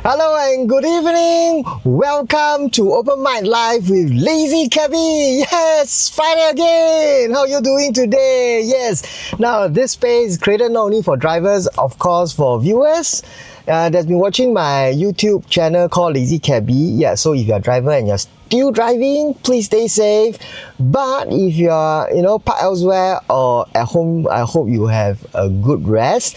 Hello and good evening. Welcome to Open Mic Live with Lazy Cabby. Yes, Friday again. How you doing today? Yes. Now this space is created not only for drivers, of course, for viewers that's been watching my YouTube channel called Lazy Cabby. Yeah. So if you're a driver and you're still driving, please stay safe. But if you're parked elsewhere or at home, I hope you have a good rest.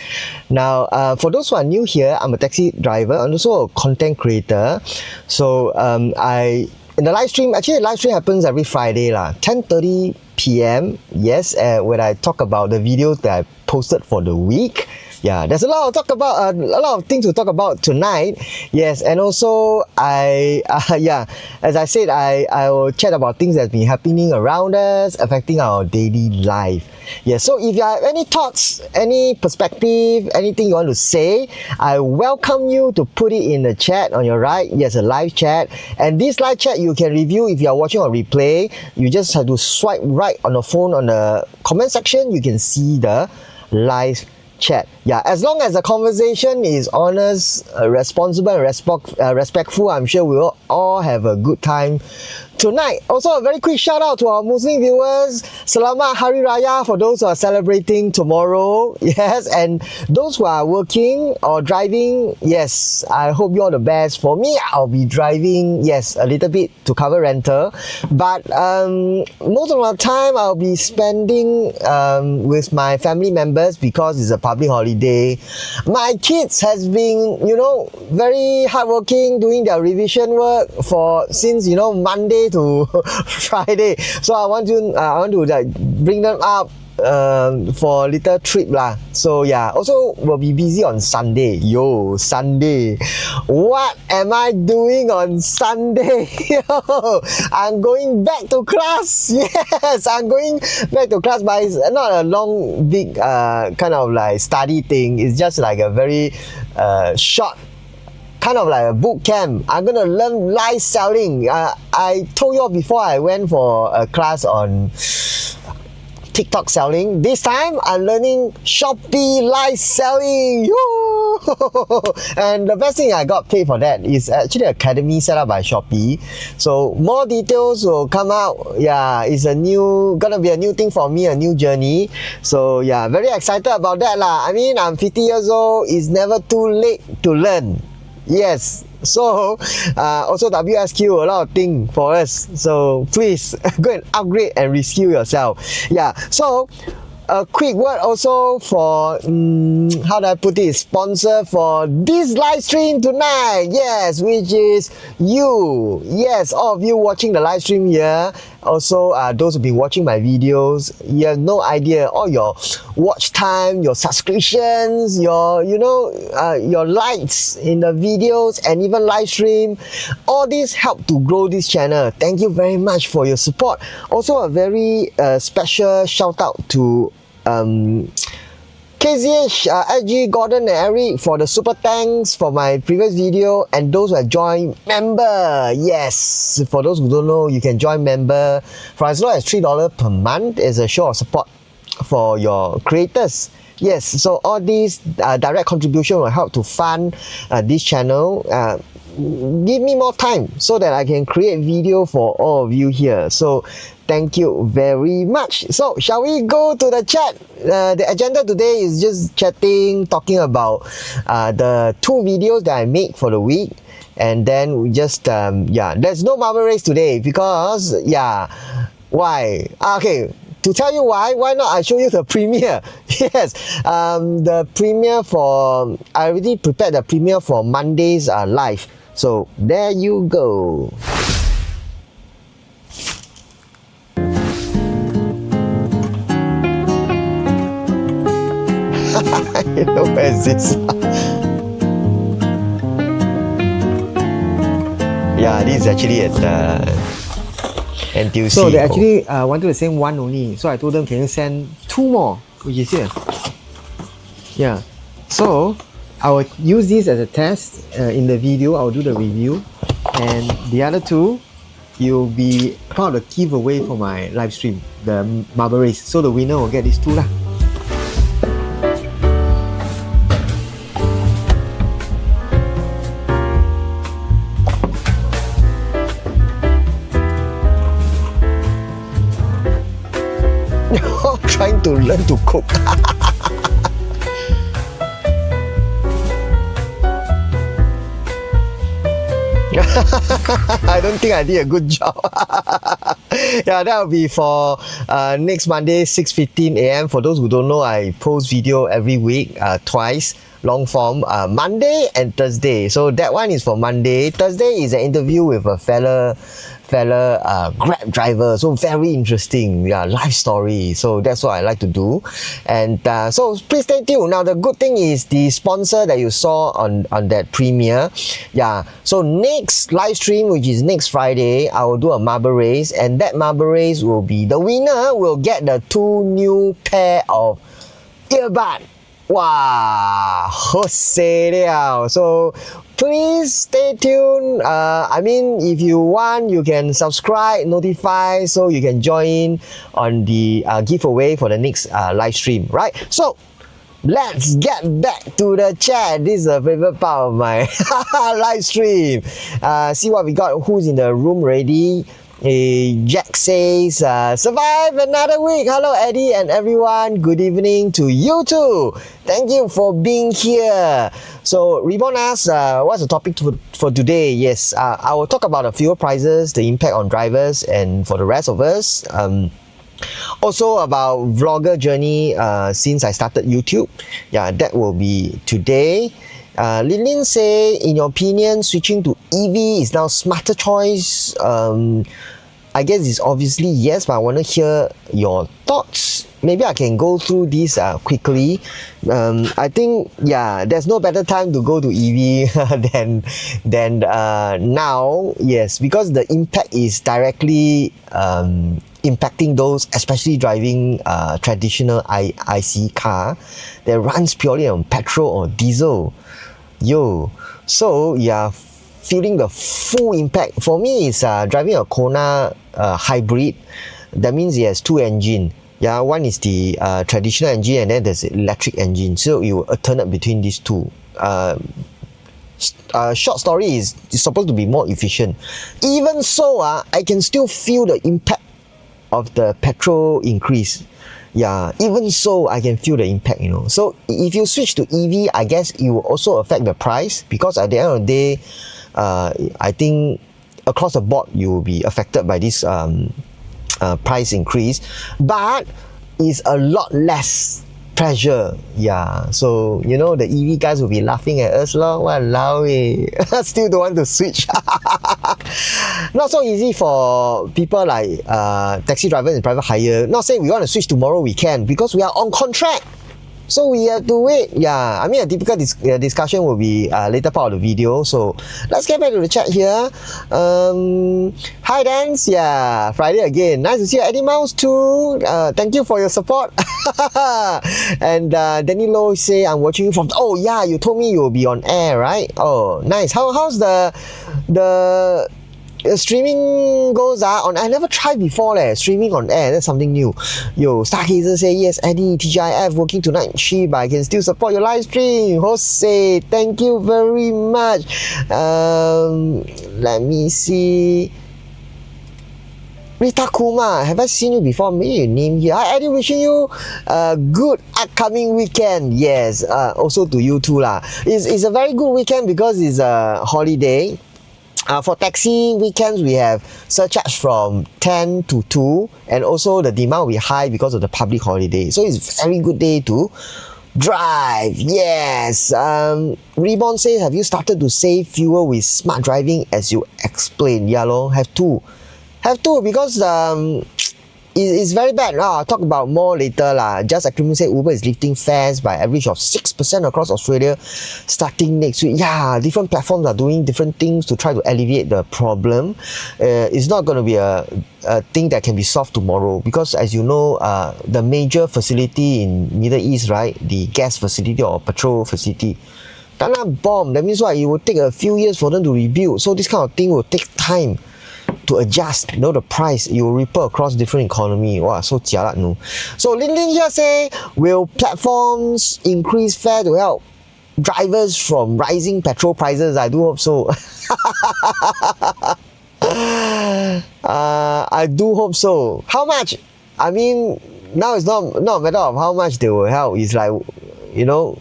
Now for those who are new here, I'm a taxi driver and also a content creator. So in the live stream, actually the live stream happens every Friday 10:30 p.m. Yes, when I talk about the videos that I posted for the week. Yeah, there's a lot of things to talk about tonight. Yes, and also as I said, I will chat about things that's been happening around us, affecting our daily life. Yeah, so if you have any thoughts, any perspective, anything you want to say, I welcome you to put it in the chat on your right. Yes, a live chat. And this live chat you can review if you are watching on replay. You just have to swipe right on the phone on the comment section. You can see the live chat. Yeah, as long as the conversation is honest, responsible and respectful, I'm sure we'll all have a good time tonight. Also, a very quick shout out to our Muslim viewers. Selamat Hari Raya for those who are celebrating tomorrow. Yes, and those who are working or driving, yes, I hope you're the best. For me, I'll be driving, yes, a little bit to cover rental, but most of the time I'll be spending with my family members because it's a public holiday. My kids has been, very hardworking, doing their revision work since Monday to Friday. So I want to bring them up for a little trip lah. So yeah, also we'll be busy on Sunday. Sunday. What am I doing on Sunday? I'm going back to class. Yes, I'm going back to class, but it's not a long, big kind of like study thing. It's just like a very short, kind of like a boot camp. I'm gonna learn live selling. I told you all before I went for a class on TikTok selling. This time I'm learning Shopee live selling. And the best thing I got paid for that is actually an academy set up by Shopee. So more details will come out. Yeah, it's gonna be a new thing for me, a new journey. So yeah, very excited about that lah. I mean, I'm 50 years old. It's never too late to learn. Yes. So also WSQ, a lot of things for us. So please go and upgrade and reskill yourself. Yeah. So a quick word also for how do I put it? Sponsor for this live stream tonight. Yes, which is you. Yes, all of you watching the live stream here. Also, those who've been watching my videos, you have no idea all your watch time, your subscriptions, your likes in the videos and even live stream. All these help to grow this channel. Thank you very much for your support. Also, a very special shout out to KZH, SG, Gordon and Eric for the super thanks for my previous video, and those who have joined member. Yes, for those who don't know, you can join member for as low as $3 per month as a show of support for your creators. Yes, so all these direct contribution will help to fund this channel. Give me more time so that I can create video for all of you here. So thank you very much. So shall we go to the chat? The agenda today is just chatting, talking about the 2 videos that I made for the week. And then we just, there's no marble race today because, why? Okay. To tell you why not I show you the premiere. Yes, the premiere I already prepared the premiere for Monday's live. So there you go. Where is this? Yeah, this is actually at NTUC. So they actually wanted to send 1 only. So I told them, can you send 2 more, which is here. Yeah. So I will use this as a test in the video. I'll do the review. And the other 2, you'll be part of the giveaway for my live stream, the marble race. So the winner will get these 2 lah. to learn to cook. I don't think I did a good job. Yeah, that will be for next Monday, 6:15 a.m. For those who don't know, I post video every week, twice, long form, Monday and Thursday. So that one is for Monday. Thursday is an interview with a fella Grab driver, so very interesting, yeah, life story. So that's what I like to do, and so please stay tuned. Now the good thing is the sponsor that you saw on that premiere, yeah, so next live stream, which is next Friday, I will do a marble race, and that marble race will be, the winner will get the 2 new pair of earbud. Wow, Jose liao. So please stay tuned. I mean, if you want, you can subscribe, notify, so you can join on the giveaway for the next live stream, right? So let's get back to the chat. This is a favorite part of my live stream. See what we got. Who's in the room ready? Jack says, survive another week. Hello Eddie and everyone. Good evening to you too. Thank you for being here. So Reborn asks, what's the topic for today? Yes, I will talk about the fuel prices, the impact on drivers and for the rest of us. Also about vlogger journey since I started YouTube. Yeah, that will be today. Lin say, in your opinion, switching to EV is now smarter choice. I guess it's obviously yes, but I want to hear your thoughts. Maybe I can go through this quickly. I think, yeah, there's no better time to go to EV than now. Yes, because the impact is directly impacting those, especially driving traditional IC car that runs purely on petrol or diesel. So yeah, feeling the full impact. For me, is driving a Kona hybrid. That means it has 2 engines. Yeah, one is the traditional engine, and then there's the electric engine. So you alternate between these two. Short story is it's supposed to be more efficient. Even so, I can still feel the impact of the petrol increase. Yeah, even so, I can feel the impact, you know. So if you switch to EV, I guess it will also affect the price, because at the end of the day, I think across the board you will be affected by this price increase, but it's a lot less pressure. Yeah, so you know the EV guys will be laughing at us lor. Walao eh. Still don't want to switch. Not so easy for people like taxi drivers and private hire. Not saying we want to switch tomorrow, we can, because we are on contract. So we have to wait. Yeah, I mean a typical discussion will be later part of the video. So let's get back to the chat here. Hi Dance, yeah, Friday again. Nice to see you, Eddie Mouse too. Thank you for your support. And Danny Low say, I'm watching you from. Oh yeah, you told me you'll be on air, right? Oh, nice. How's the streaming goes on. I never tried before streaming on air. That's something new. Stargazer say, yes Eddie, TGIF working tonight shift, but I can still support your live stream. Jose, thank you very much. Let me see. Rita Kuma, have I seen you before? Maybe your name here. Hi Eddie, wishing you a good upcoming weekend. Yes, also to you too lah. It's a very good weekend because it's a holiday. For taxi weekends, we have surcharge from 10 to 2, and also the demand will be high because of the public holiday. So it's a very good day to drive. Yes. Reborn says, have you started to save fuel with smart driving as you explained? Yeah, lor, have to because it's very bad. I'll talk about more later lah. Just Akrimu said Uber is lifting fares by average of 6% across Australia starting next week. Yeah, different platforms are doing different things to try to alleviate the problem. It's not going to be a thing that can be solved tomorrow, because as you know, the major facility in Middle East, right, the gas facility or petrol facility, kena bomb. That means what? It will take a few years for them to rebuild. So this kind of thing will take time to adjust, you know, the price. You will ripple across different economy. Wow, so jialat no. So Lin here say, will platforms increase fare to help drivers from rising petrol prices? I do hope so. I do hope so. How much? I mean, now it's not a matter of how much they will help. It's like, you know,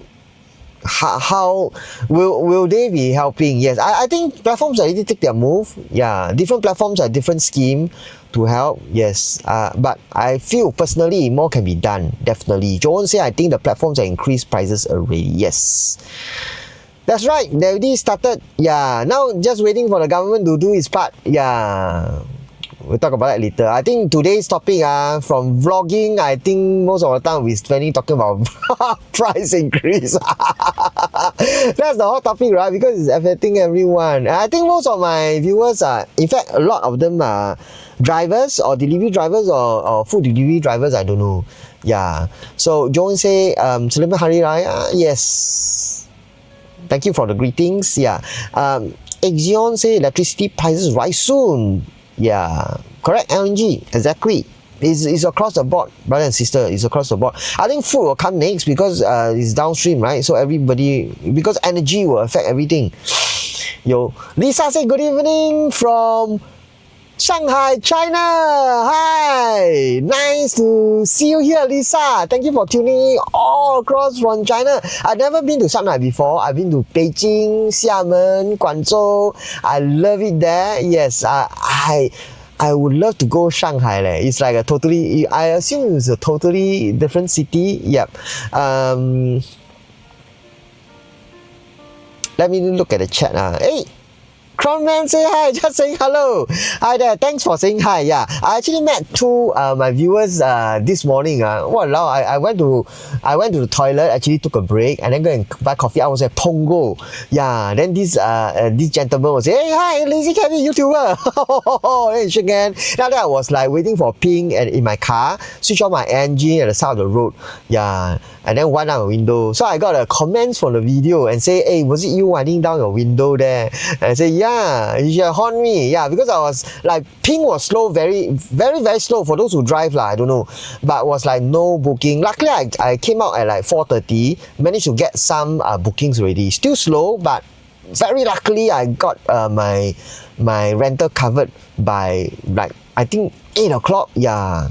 how will they be helping? Yes, I think platforms already take their move. Yeah, different platforms are different scheme to help. Yes, but I feel personally more can be done. Definitely. Joan say I think the platforms have increased prices already. Yes. That's right, they already started. Yeah, now just waiting for the government to do its part. Yeah, we'll talk about that later. I think today's topic, from vlogging, I think most of the time we're spending talking about price increase. That's the whole topic, right? Because it's affecting everyone. And I think most of my viewers are, in fact, a lot of them are drivers or delivery drivers or food delivery drivers. I don't know. Yeah. So Joan say, Selamat Hari Raya. Yes. Thank you for the greetings. Yeah. Axion say electricity prices rise soon. Yeah. Correct, LNG. Exactly. It's across the board, brother and sister. It's across the board. I think food will come next because it's downstream, right? So everybody, because energy will affect everything. Yo, Lisa say good evening from Shanghai, China. Hi, nice to see you here, Lisa. Thank you for tuning in all across from China. I've never been to Shanghai before. I've been to Beijing, Xiamen, Guangzhou. I love it there. Yes, I would love to go Shanghai. It's like a totally, I assume it's a totally different city. Yep. Let me look at the chat. Hey, Crownman say hi, just saying hello. Hi there, thanks for saying hi. Yeah, I actually met two my viewers this morning. Walao, I went to the toilet, actually took a break and then go and buy coffee. I was at Punggol. Yeah, then this gentleman was saying, hey, hi, Lazy Cabby YouTuber. Then he shook hand. Now that I was like waiting for ping and in my car, switch on my engine at the side of the road. Yeah, and then wind down the window. So I got a comments from the video and say, hey, was it you winding down your window there? And I say, yeah, you should horn me. Yeah, because I was like, ping was slow, very, very, very slow for those who drive I don't know. But was like no booking. Luckily, I came out at like 4:30, managed to get some bookings already. Still slow, but very luckily I got my rental covered by like, I think 8 o'clock. Yeah,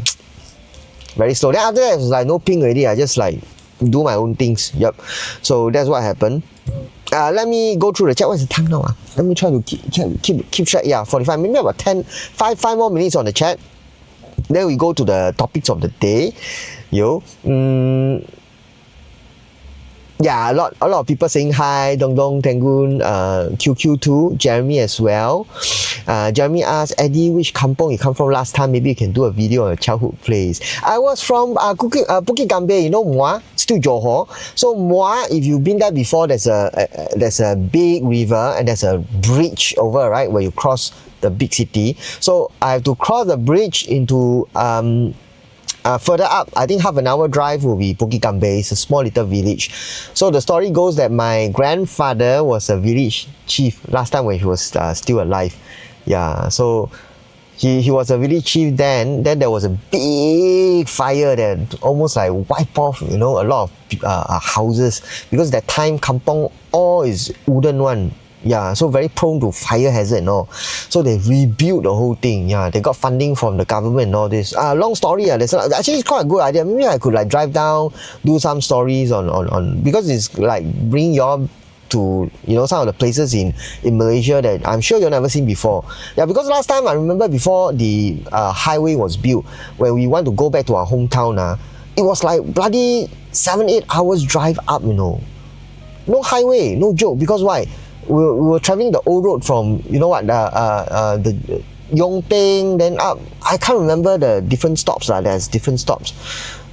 very slow. Then after that, it was like no ping already. I just like do my own things. Yep. So that's what happened. Let me go through the chat. What's the time now? Let me try to keep track. Yeah, 45, maybe about 5 more minutes on the chat. Then we go to the topics of the day. Yeah, a lot of people saying hi. Dong Dong, Tangun, QQ2, Jeremy as well. Jeremy asked, Eddie, which kampong you come from last time? Maybe you can do a video on your childhood place. I was from Bukit Gambir, you know, Muar, still Johor. So Muar, if you've been there before, there's a big river and there's a bridge over, right, where you cross the big city. So I have to cross the bridge into further up, I think half an hour drive will be Bukit Gambir. It's a small little village. So the story goes that my grandfather was a village chief last time when he was still alive. Yeah, so he was a village chief then. Then there was a big fire that almost like wiped off, you know, a lot of houses, because that time kampong all is wooden one. Yeah, so very prone to fire hazard and all. So they rebuilt the whole thing. Yeah, they got funding from the government and all this. Long story. Actually, it's quite a good idea. Maybe I could like drive down, do some stories on because it's like bring y'all to, you know, some of the places in Malaysia that I'm sure you've never seen before. Yeah, because last time I remember before the highway was built, when we want to go back to our hometown, it was like bloody 7-8 hours drive up, you know. No highway, no joke. Because why? We were traveling the old road from, you know what, the Yongping, then up. I can't remember the different stops. There's different stops.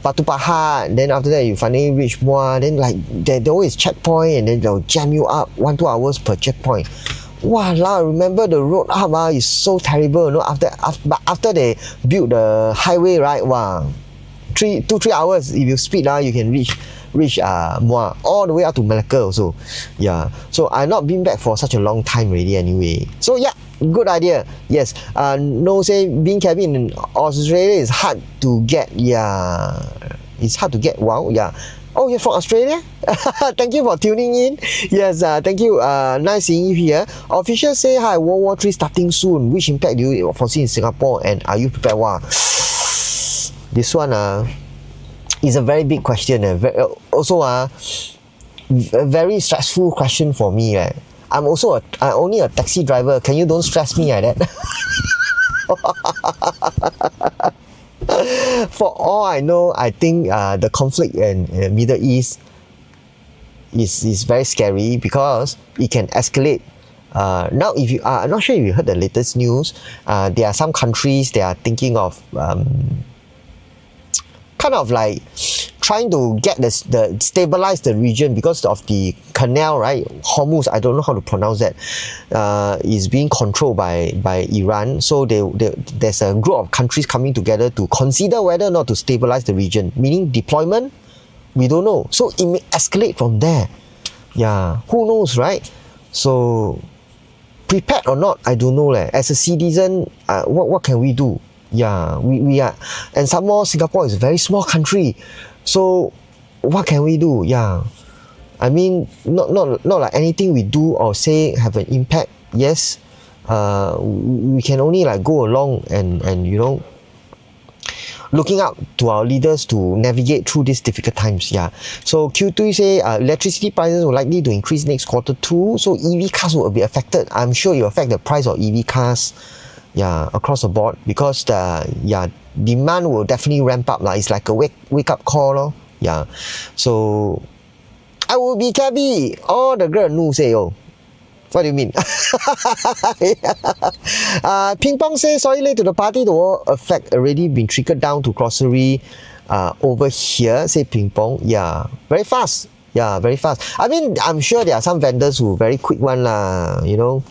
Batu Pahat, then after that you finally reach Muar, then like there always checkpoint and then they'll jam you up 1-2 hours per checkpoint. Wow, I remember the road up is so terrible, you know, after they built the highway, right? Wow, 2-3 hours if you speed you can reach Muar, all the way up to Malacca also. Yeah, so I've not been back for such a long time already anyway. So yeah, good idea. Yes. No say being cabin in Australia is hard to get. Yeah, it's hard to get. Wow. Yeah. Oh, you're from Australia? Thank you for tuning in. Yes, thank you. Nice seeing you here. Officials say hi, World War III starting soon. Which impact do you foresee in Singapore and are you prepared? Wow. This one, It's a very big question. Also, a very stressful question for me. I'm only a taxi driver. Can you don't stress me like that? For all I know, I think the conflict in Middle East is very scary because it can escalate. Now, if you I'm not sure if you heard the latest news, there are some countries they are thinking of kind of like trying to get the stabilize the region because of the canal, right? Hormuz, I don't know how to pronounce that, is being controlled by Iran. So there's a group of countries coming together to consider whether or not to stabilize the region, meaning deployment. We don't know. So it may escalate from there. Yeah, who knows, right? So prepared or not, I don't know. As a citizen, what can we do? Yeah, we are, and some more, Singapore is a very small country. So what can we do? Yeah, I mean, not like anything we do or say have an impact. Yes, we can only like go along and you know, looking up to our leaders to navigate through these difficult times. Yeah. So Q3 say electricity prices will likely to increase next quarter too. So EV cars will be affected. I'm sure it will affect the price of EV cars. Yeah, across the board because demand will definitely ramp up. It's like a wake up call. Lor. Yeah. So I will be cabby. All the girl know say, oh. What do you mean? Ping Pong says, sorry late to the party, the war effect already been trickled down to grocery over here, say Ping Pong. Yeah, very fast. Yeah, very fast. I mean, I'm sure there are some vendors who very quick one lah, you know,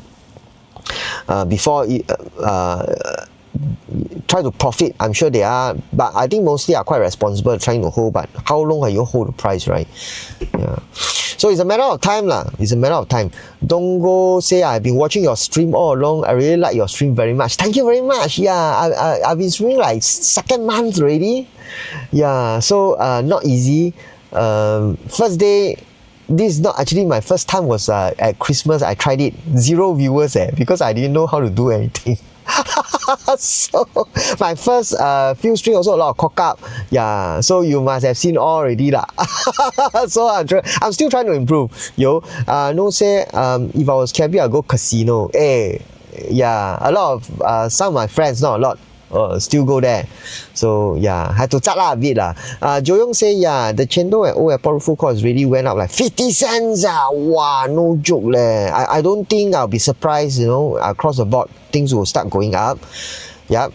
before try to profit. I'm sure they are, but I think mostly are quite responsible trying to hold. But how long can you hold the price, right? Yeah. So it's a matter of time lah. It's a matter of time. Don't go say I've been watching your stream all along. I really like your stream very much. Thank you very much. Yeah, I've been streaming like second month already. Yeah, so not easy. First day. This is not actually my first time was at Christmas. I tried it. 0 viewers because I didn't know how to do anything. So my first few stream also a lot of cock up. Yeah, so you must have seen all already lah. So I'm still trying to improve. No say if I was cabby I'll go casino. Yeah, a lot of some of my friends, not a lot. Still go there. So yeah, had to chat a bit lah. Jo Yong say yeah, the Chendol and Old Airport food cost really went up like 50 cents. Wow, no joke leh. I don't think I'll be surprised, you know, across the board things will start going up. Yep.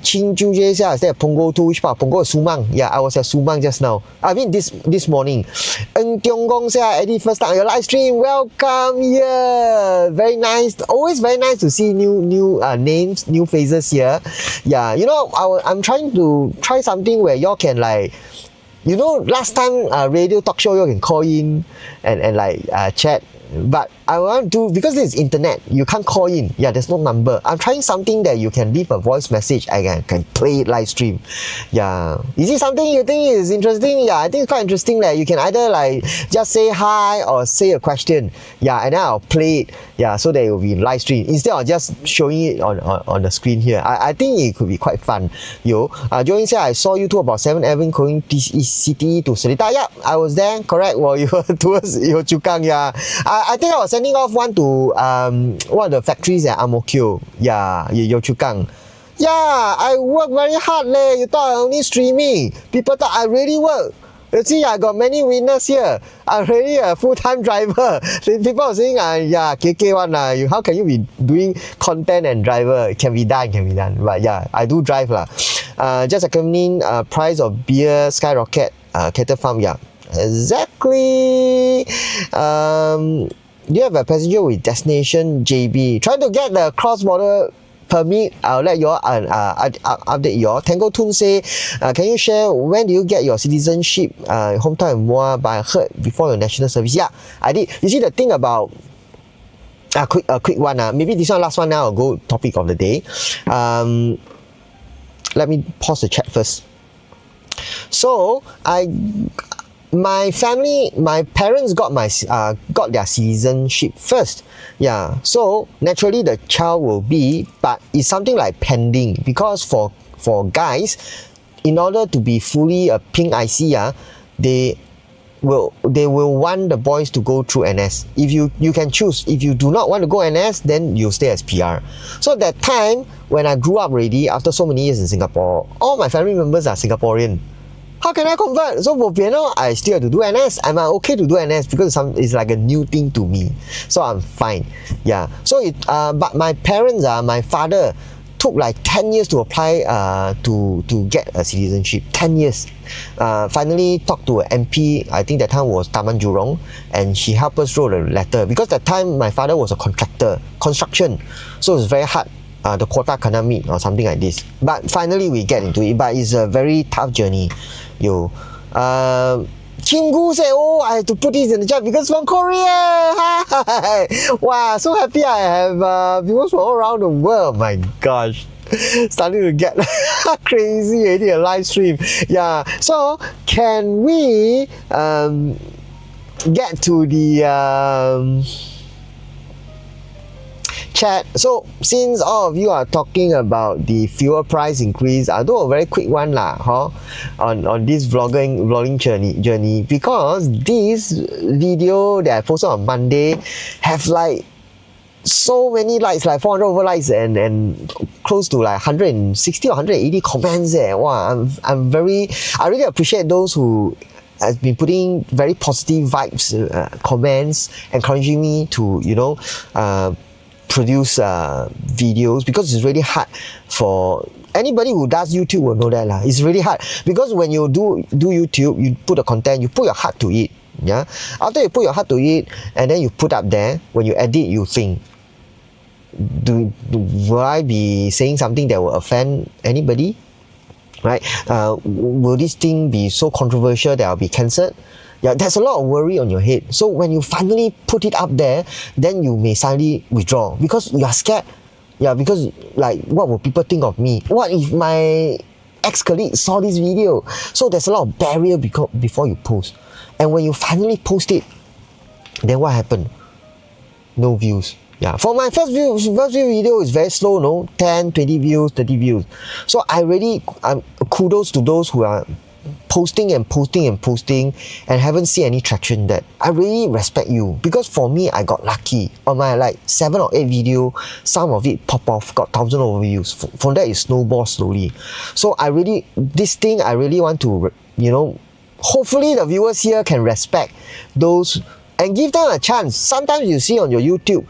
Chin Ju Jay said I stay at Punggol too. Which part? Punggol is Sumang. Yeah, I was at Sumang just now. I mean this morning. Ng Tiong Gong said Eddie first time on your live stream. Welcome here. Very nice. Always very nice to see new names, new faces here. Yeah, you know, I'm trying to try something where y'all can like, you know, last time radio talk show y'all can call in and like chat. But I want to, because it's internet, you can't call in. Yeah, there's no number. I'm trying something that you can leave a voice message. I can play it live stream. Yeah. Is it something you think is interesting? Yeah, I think it's quite interesting that you can either like just say hi or say a question. Yeah, and then I'll play it. Yeah, so that it will be live stream instead of just showing it on the screen here. I think it could be quite fun. Joey said I saw you two about 7 Avenue going city to Seletar. Yeah, I was there. Correct. Well, you were towards Yio Chu Kang. Yeah. I think I was sending off one to one of the factories at Ang Mo Kio. Yeah, Yio Chu Kang. Yeah, I work very hard leh. You thought I only streaming. People thought I really work. You see, I got many winners here. I'm really a full-time driver. People are saying, yeah, KK one how can you be doing content and driver? It can be done. But yeah, I do drive lah. Just accompanying price of beer skyrocket. Cattle farm, yeah. Exactly. Do you have a passenger with destination JB? Trying to get the cross-border permit. I'll let you all update you all. Tango Toon say, can you share when do you get your citizenship hometown in Moa? But I heard before your national service. Yeah, I did. You see the thing about a quick one. Maybe this one last one now. I'll go topic of the day. Let me pause the chat first. So my parents got their citizenship first. Yeah, so naturally the child will be, but it's something like pending because for guys, in order to be fully a pink IC, they will want the boys to go through NS. If you can choose. If you do not want to go NS, then you stay as PR. So that time when I grew up already, after so many years in Singapore, all my family members are Singaporean. How can I convert? So I still have to do NS. I'm okay to do NS because it's like a new thing to me. So I'm fine. Yeah. So but my parents, my father took like 10 years to apply to get a citizenship. 10 years. Finally talked to an MP, I think that time was Taman Jurong, and she helped us wrote a letter because that time my father was a contractor, construction, so it's very hard. The quota cannot meet or something like this. But finally we get into it. But it's a very tough journey. Chingu said, oh, I have to put this in the chat because from Korea. Wow, so happy I have viewers from all around the world. My gosh. Starting to get crazy already, a live stream. Yeah. So can we get to the chat? So since all of you are talking about the fuel price increase, I'll do a very quick one on this vlogging journey, because this video that I posted on Monday have like so many likes, like 400 over likes and close to like 160 or 180 comments there. Wow, I really appreciate those who has been putting very positive vibes, comments, encouraging me to produce videos, because it's really hard for anybody who does YouTube will know that lah. It's really hard because when you do YouTube, you put the content, you put your heart to it. Yeah. After you put your heart to it and then you put up there, when you edit, you think, will I be saying something that will offend anybody? Right? Will this thing be so controversial that I'll be cancelled? Yeah, there's a lot of worry on your head. So when you finally put it up there, then you may suddenly withdraw because you are scared. Yeah, because like, what will people think of me? What if my ex-colleague saw this video? So there's a lot of barrier before you post. And when you finally post it, then what happened? No views. Yeah, for my first view video is very slow, no? 10, 20 views, 30 views. So kudos to those who are posting and haven't seen any traction. That I really respect you, because for me, I got lucky. On my like 7 or 8 video, some of it pop off, got 1,000 over views. From that, it snowballs slowly. So I really want to, hopefully the viewers here can respect those and give them a chance. Sometimes you see on your YouTube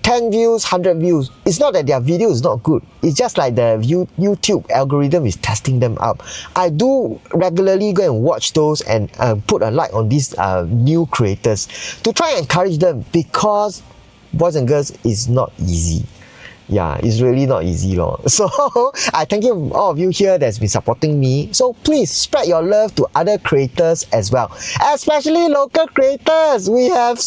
10 views, 100 views. It's not that their video is not good. It's just like the YouTube algorithm is testing them out. I do regularly go and watch those and put a like on these new creators to try and encourage them, because boys and girls is not easy. Yeah, it's really not easy, lor. So I thank you all of you here that's been supporting me. So please spread your love to other creators as well, especially local creators. We have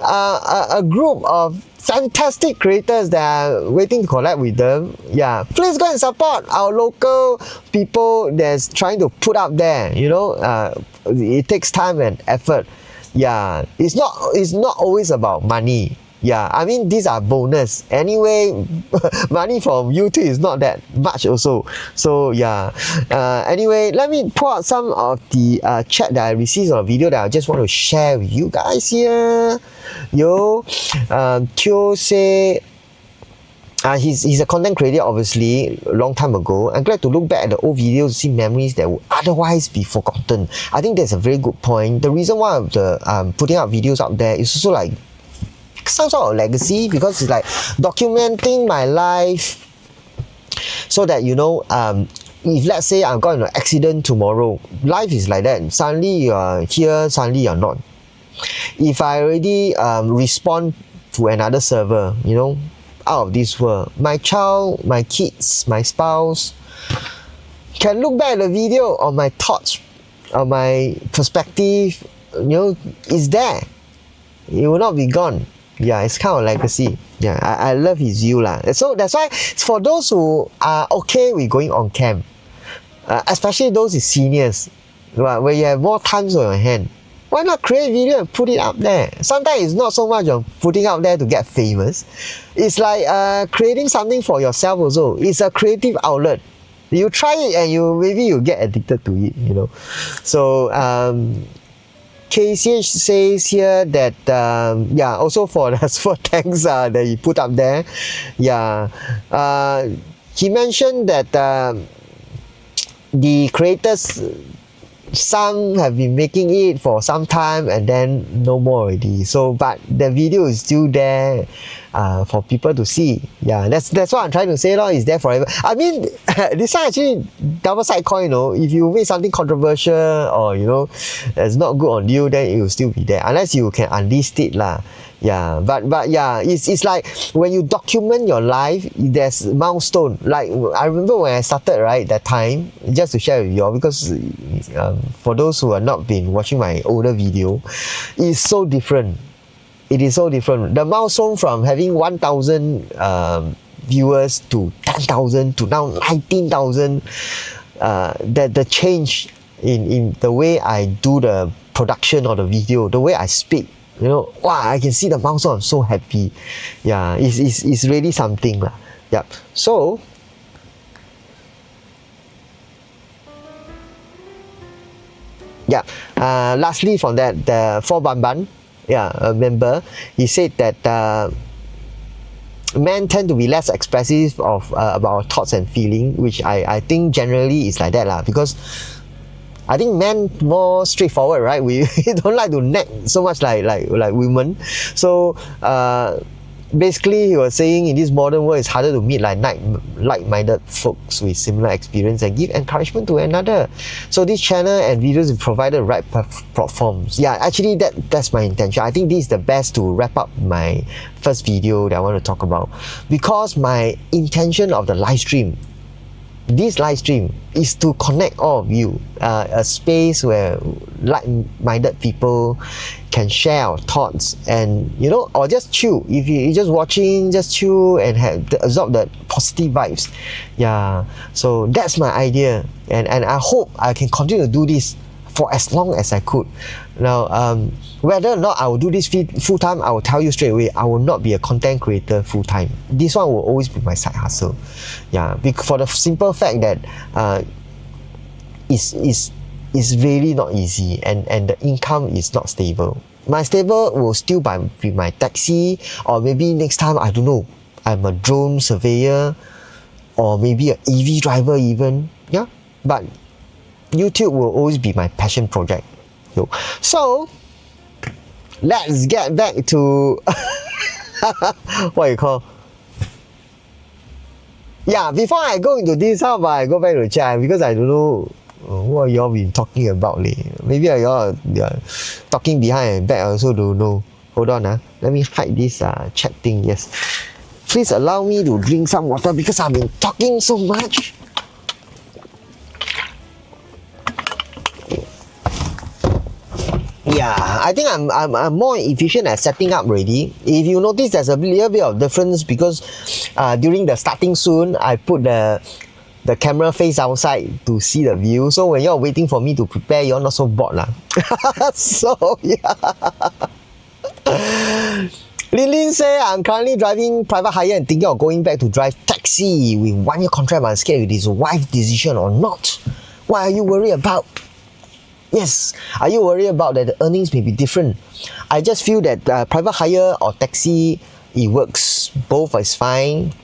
a group of fantastic creators that are waiting to collab with them. Yeah, please go and support our local people that's trying to put up there. It takes time and effort. Yeah, it's not always about money. Yeah, I mean, these are bonus. Anyway, money from YouTube is not that much also. So yeah. Anyway, let me pull out some of the chat that I received on a video that I just want to share with you guys here. Teo say, he's a content creator, obviously, a long time ago. I'm glad to look back at the old videos to see memories that would otherwise be forgotten. I think that's a very good point. The reason why I'm putting out videos out there is also like some sort of legacy, because it's like documenting my life, so that if let's say I've got in an accident tomorrow, life is like that. Suddenly you are here, suddenly you're not. If I already respond to another server, out of this world, my child, my kids, my spouse can look back at the video on my thoughts, on my perspective. It's there. It will not be gone. Yeah, it's kind of legacy. Yeah, I love his view lah. So that's why for those who are okay with going on cam, especially those is seniors, where you have more times on your hand, why not create video and put it up there? Sometimes it's not so much of putting out there to get famous. It's like creating something for yourself also. It's a creative outlet. You try it and maybe you get addicted to it, you know. So KCH says here that yeah, also for the for thanks that he put up there. Yeah, he mentioned that the creators, some have been making it for some time and then no more already. So but the video is still there for people to see. Yeah, that's what I'm trying to say lor. It's there forever. I mean this one actually double side coin, you know. If you make something controversial or you know it's not good on you, then it will still be there unless you can unlist it lah. Yeah, but yeah, it's like when you document your life, there's milestone. Like I remember when I started, right, that time, just to share with you all, because for those who have not been watching my older video, it's so different. It is so different. The milestone from having 1,000 viewers to 10,000 to now 19,000. The change in the way I do the production of the video, the way I speak. You know, wow, I can see the milestone. I'm so happy. Yeah, it's really something lah. Yep. So yeah. Lastly, from that, the For Ban Ban, yeah, a member, he said that men tend to be less expressive of about our thoughts and feeling, which I think generally is like that lah, because I think men more straightforward, right? We don't like to nag so much like women. So basically he was saying in this modern world it's harder to meet like-minded folks with similar experience and give encouragement to another. So this channel and videos have provided right platforms. Yeah, actually that's my intention. I think this is the best to wrap up my first video that I want to talk about, because my intention of the live stream, this live stream, is to connect all of you, a space where like-minded people can share our thoughts and, you know, or just chill. If you're just watching, just chill and absorb the positive vibes. Yeah, so that's my idea, and I hope I can continue to do this for as long as I could. Now, whether or not I will do this full time, I will tell you straight away, I will not be a content creator full time. This one will always be my side hustle. Yeah, for the simple fact that it's really not easy, and the income is not stable. My stable will still be my taxi, or maybe next time, I don't know, I'm a drone surveyor, or maybe an EV driver even. Yeah, but YouTube will always be my passion project. So let's get back to what you call. Yeah, before I go into this, how about I go back to the chat, because I don't know what y'all been talking about. Maybe y'all are talking behind and back. I also don't know. Hold on, let me hide this chat thing. Yes, please allow me to drink some water because I've been talking so much. Yeah, I think I'm more efficient at setting up already. If you notice, there's a little bit of difference because during the starting soon, I put the camera face outside to see the view. So when you're waiting for me to prepare, you're not so bored lah. So yeah. Lin say, I'm currently driving private hire and thinking of going back to drive taxi with 1 year contract, but I'm scared with his wife's decision or not. What are you worried about? Yes, are you worried about that the earnings may be different? I just feel that private hire or taxi, it works. Both is fine.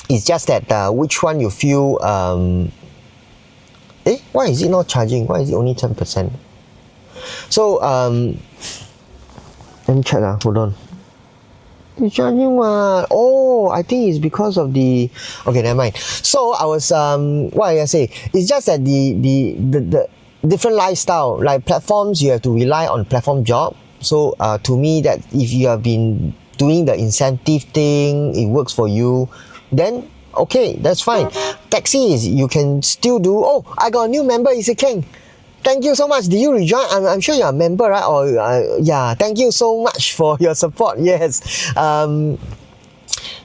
It's just that which one you feel. Why is it not charging? Why is it only 10%? So let me check. Hold on. It's charging what? Oh, I think it's because of the. Okay, never mind. So I was what did I say? It's just that the different lifestyle, like platforms, you have to rely on platform job. So to me, that if you have been doing the incentive thing, it works for you, then okay, that's fine. Taxi is, you can still do. Oh, I got a new member, Isi King. Thank you so much. Did you rejoin? I'm sure you're a member, right? Or yeah, thank you so much for your support. Yes.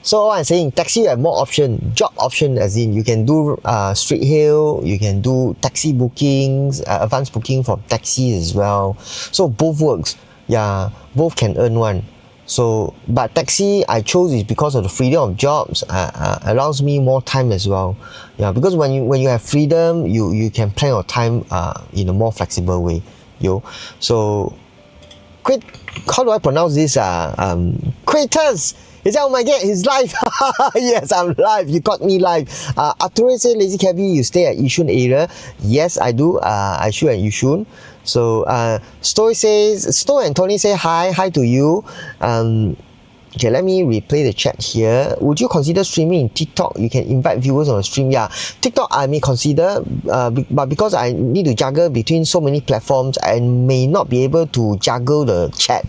So what I'm saying, taxi have more option, job option, as in you can do street hail, you can do taxi bookings, advanced booking for taxis as well. So both works. Yeah, both can earn one. So, but taxi I chose is because of the freedom of jobs. Allows me more time as well. Yeah, because when you have freedom, you can plan your time in a more flexible way. So, how do I pronounce this? Kratos. Is that, oh my god, he's live. Yes, I'm live. You caught me live. Arturo say, Lazy Cabby, you stay at Yishun area. Yes, I do. I shoot at Yishun. So Sto and Tony say hi to you. Okay, let me replay the chat here. Would you consider streaming in TikTok? You can invite viewers on the stream. Yeah, TikTok I may consider, but because I need to juggle between so many platforms, I may not be able to juggle the chat.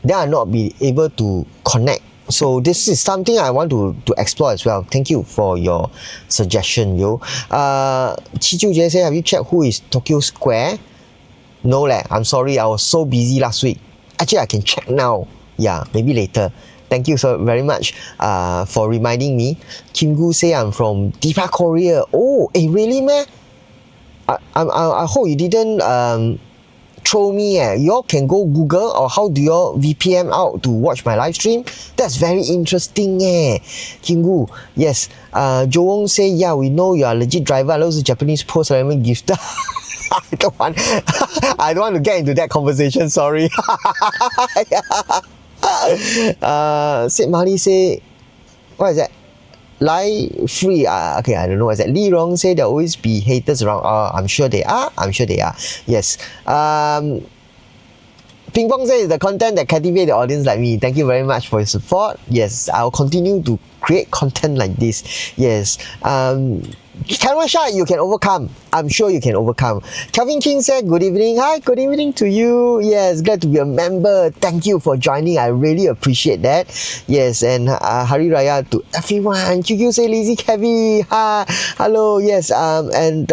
Then I'll not be able to connect. So this is something I want to explore as well. Thank you for your suggestion, yo. Chichu say, have you checked who is Tokyo Square? No leh, I'm sorry, I was so busy last week. Actually, I can check now. Yeah, maybe later. Thank you so very much for reminding me. Kim Gu say I'm from Deepa, Korea. Oh, really, man? I hope you didn't throw me. Y'all can go Google, or how do y'all VPN out to watch my live stream? That's very interesting. Kim Gu, yes. Jo Wong say, yeah, we know you are a legit driver. I love the Japanese post-retirement gift. I don't want to get into that conversation, sorry. Sid Mali say, what is that? Lie free. Okay, I don't know what's that. Lee Rong say there'll always be haters around. I'm sure they are. Yes. Ping Pong says the content that captivate the audience like me. Thank you very much for your support. Yes, I'll continue to create content like this. Yes. Camera shy, you can overcome. I'm sure you can overcome. Kelvin King said, good evening. Hi, good evening to you. Yes, glad to be a member. Thank you for joining. I really appreciate that. Yes, and Hari Raya to everyone. QQ say, Lazy Cabby. Hi, hello. Yes, and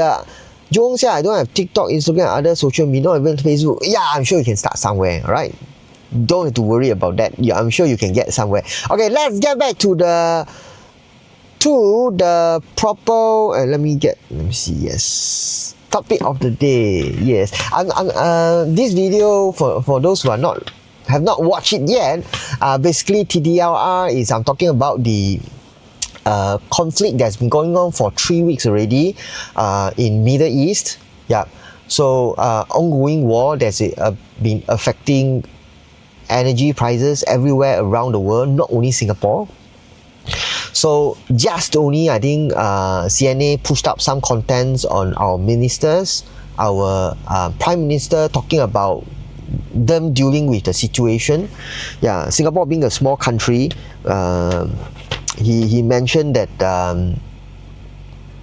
Jong said, I don't have TikTok, Instagram, other social media, not even Facebook. Yeah, I'm sure you can start somewhere, right? Don't have to worry about that. Yeah, I'm sure you can get somewhere. Okay, let's get back to the proper, let me see, yes, topic of the day. Yes, this video, for those who have not watched it yet, basically TDLR is, I'm talking about the conflict that's been going on for 3 weeks already in Middle East. Yeah, so ongoing war that's been affecting energy prices everywhere around the world, not only Singapore. So just only, I think CNA pushed up some contents on our ministers, our Prime Minister talking about them dealing with the situation. Yeah, Singapore being a small country, he mentioned that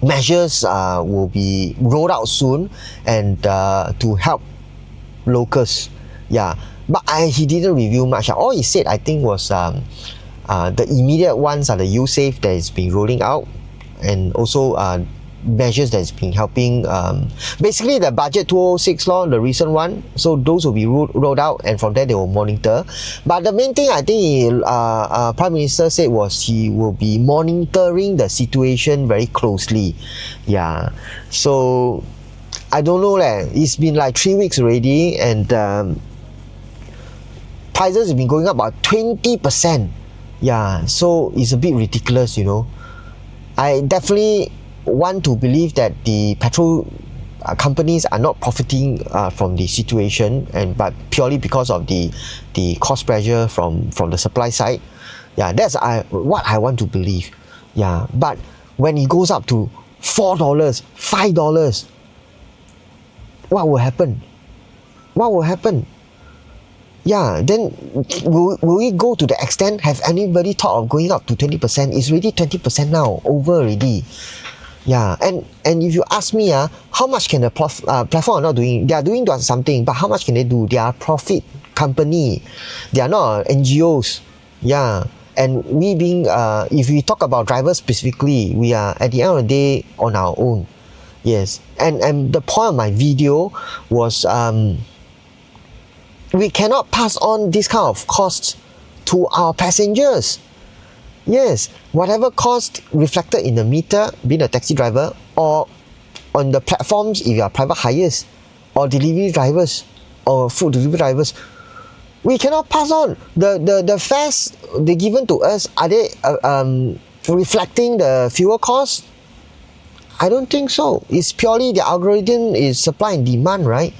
measures will be rolled out soon and to help locals. Yeah, but he didn't review much. All he said, I think, was the immediate ones are the U-Save that is being rolling out, and also measures that's been helping. Basically, the Budget 206 law, the recent one, so those will be rolled out, and from there they will monitor. But the main thing I think Prime Minister said was he will be monitoring the situation very closely. Yeah, so I don't know leh. It's been like 3 weeks already, and prices have been going up about 20%. Yeah, so it's a bit ridiculous, you know. I definitely want to believe that the petrol companies are not profiting from the situation, but purely because of the cost pressure from the supply side. Yeah, that's what I want to believe. Yeah, but when it goes up to $4, $5, what will happen? What will happen? Yeah, then will it go to the extent? Have anybody thought of going up to 20%? It's already 20% now, over already. Yeah, and if you ask me, how much can the platform are not doing? They are doing something, but how much can they do? They are a profit company. They are not NGOs. Yeah, and we being, if we talk about drivers specifically, we are at the end of the day on our own. Yes, and the point of my video was, we cannot pass on this kind of costs to our passengers. Yes, whatever cost reflected in the meter, being a taxi driver, or on the platforms if you are private hires, or delivery drivers, or food delivery drivers, We cannot pass on. The fares they given to us, are they reflecting the fuel cost? I don't think so. It's purely the algorithm is supply and demand, right?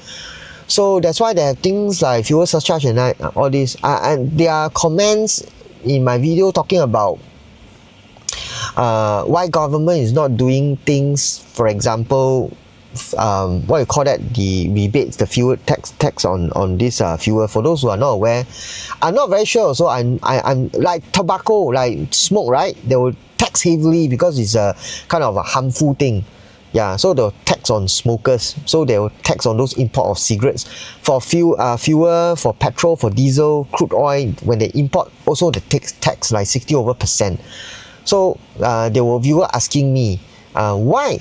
So that's why they have things like fuel surcharge and all this. And there are comments in my video talking about why government is not doing things, for example, what you call that, the rebates, the fuel tax on this fuel. For those who are not aware, I'm not very sure. So I'm like tobacco, like smoke, right? They will tax heavily because it's a kind of a harmful thing. Yeah, so they'll tax on smokers. So they will tax on those import of cigarettes. For fuel, for petrol, for diesel, crude oil, when they import, also the tax like 60%. So there were viewers asking me, why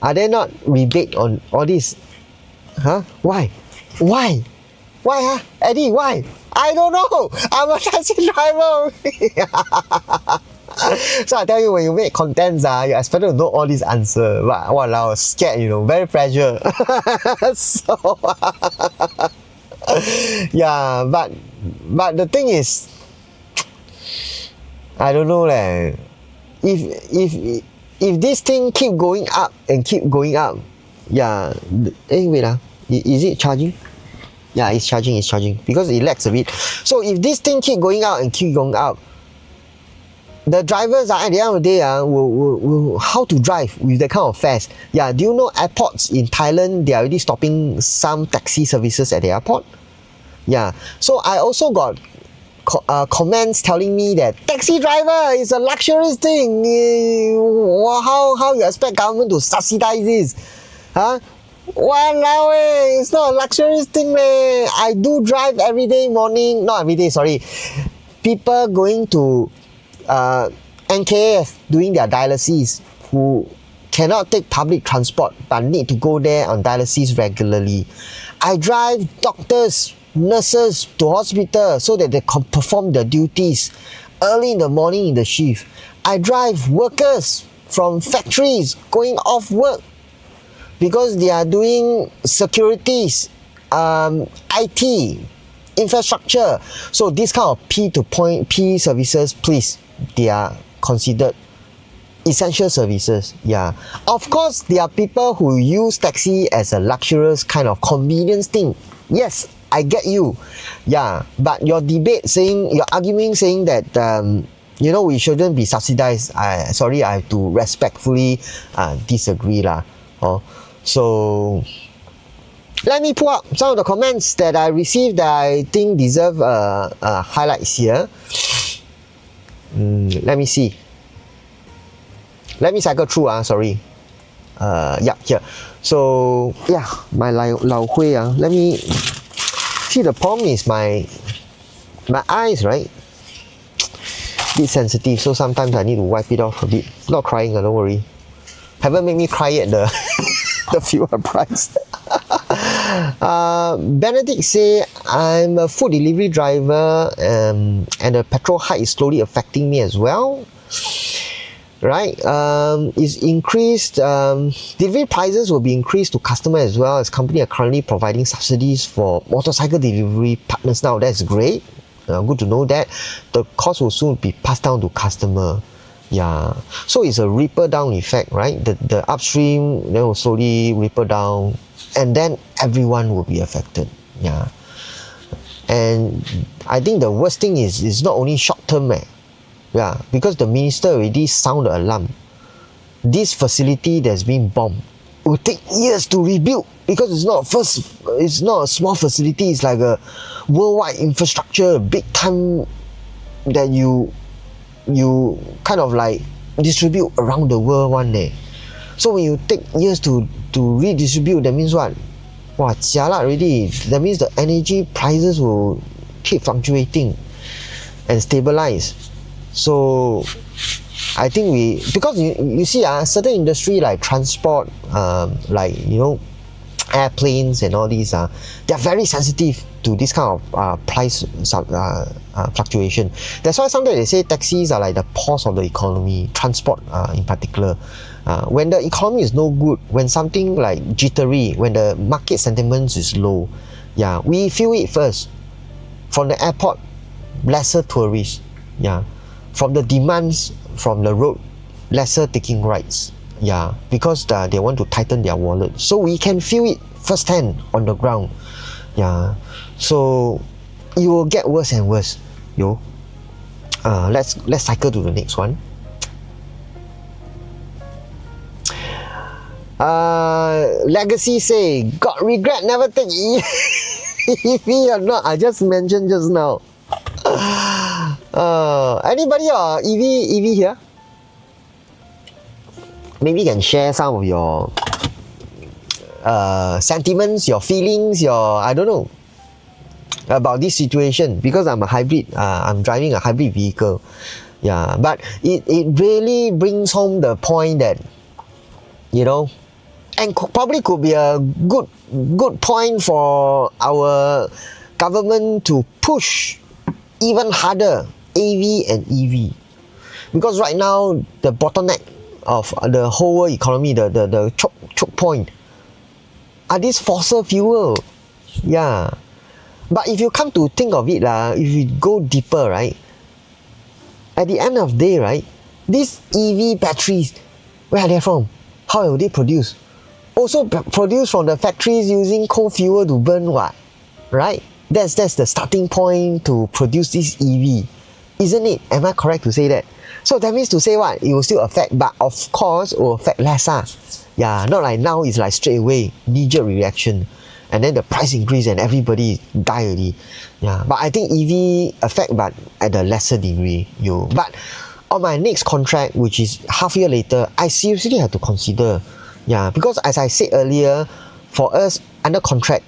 are they not rebate on all this? Huh? Why? Why? Why, huh? Eddie, why? I don't know. I'm a taxi driver. So I tell you, when you make contents, you expect to know all these answers. But walao, scared, very pressure. So yeah, but the thing is, I don't know leh. If this thing keep going up and keep going up, yeah. Wait is it charging? Yeah, it's charging because it lags a bit. So if this thing keep going up and keep going up, the drivers at the end of the day will how to drive with that kind of fares. Yeah, do you know airports in Thailand, they are already stopping some taxi services at the airport? Yeah, so I also got comments telling me that taxi driver is a luxurious thing. How you expect government to subsidize this? Huh? Walao eh, it's not a luxurious thing leh. I do drive every day morning, not every day, sorry. People going to NKF doing their dialysis who cannot take public transport but need to go there on dialysis regularly. I drive doctors, nurses to hospital so that they can perform their duties early in the morning in the shift. I drive workers from factories going off work because they are doing securities, IT, infrastructure. So this kind of P services, please, they are considered essential services. Yeah, of course there are people who use taxi as a luxurious kind of convenience thing. Yes, I get you. Yeah, but your argument saying that we shouldn't be subsidized. Sorry, I have to respectfully disagree lah. So let me pull up some of the comments that I received that I think deserve highlights here. Let me see. Let me cycle through. Sorry. Yeah, here. So yeah, my Lao Hui. Let me see. The problem is my eyes, right? Bit sensitive, so sometimes I need to wipe it off a bit. Not crying, don't worry. Haven't made me cry at the the fuel price. Benedict say, I'm a food delivery driver and the petrol hike is slowly affecting me as well. Right? Is increased, delivery prices will be increased to customer as well, as company are currently providing subsidies for motorcycle delivery partners now. That's great. Good to know that. The cost will soon be passed down to customer. Yeah, so it's a ripple down effect, right? The upstream then will slowly ripple down, and then everyone will be affected. Yeah, and I think the worst thing is not only short term, yeah, because the minister already sounded alarm. This facility that's been bombed will take years to rebuild because it's not a small facility. It's like a worldwide infrastructure, big time that you kind of like distribute around the world one day. So when you take years to redistribute, that means what? Wow, jialat already. That means the energy prices will keep fluctuating and stabilize. So I think because you see certain industry like transport, like airplanes and all these, they are very sensitive to this kind of price fluctuation. That's why sometimes they say taxis are like the pulse of the economy, transport in particular. When the economy is no good, when something like jittery, when the market sentiment is low, yeah, we feel it first. From the airport, lesser tourists. Yeah. From the demands from the road, lesser taking rides. Yeah. Because they want to tighten their wallet. So we can feel it firsthand on the ground. Yeah. So it will get worse and worse. Yo. Let's cycle to the next one. Legacy say, got regret never take EV or not? I just mentioned just now. Anybody EV here? Maybe you can share some of your sentiments, your feelings, I don't know, about this situation, because I'm a hybrid. I'm driving a hybrid vehicle. Yeah, but it really brings home the point that, you know, and probably could be a good point for our government to push even harder AV and EV, because right now the bottleneck of the whole world economy, the choke point, are this fossil fuel. Yeah, but if you come to think of it, if you go deeper, right, at the end of the day, right, these EV batteries, where are they from? How are they produced? Also produced from the factories using coal fuel to burn, what? Right? That's the starting point to produce this EV, isn't it? Am I correct to say that? So that means to say what? It will still affect, but of course it will affect less. Yeah, not like now it's like straight away, knee-jerk reaction, and then the price increase and everybody die already. Yeah, but I think EV affect, but at a lesser degree. But on my next contract, which is half year later, I seriously have to consider. Yeah, because as I said earlier, for us under contract,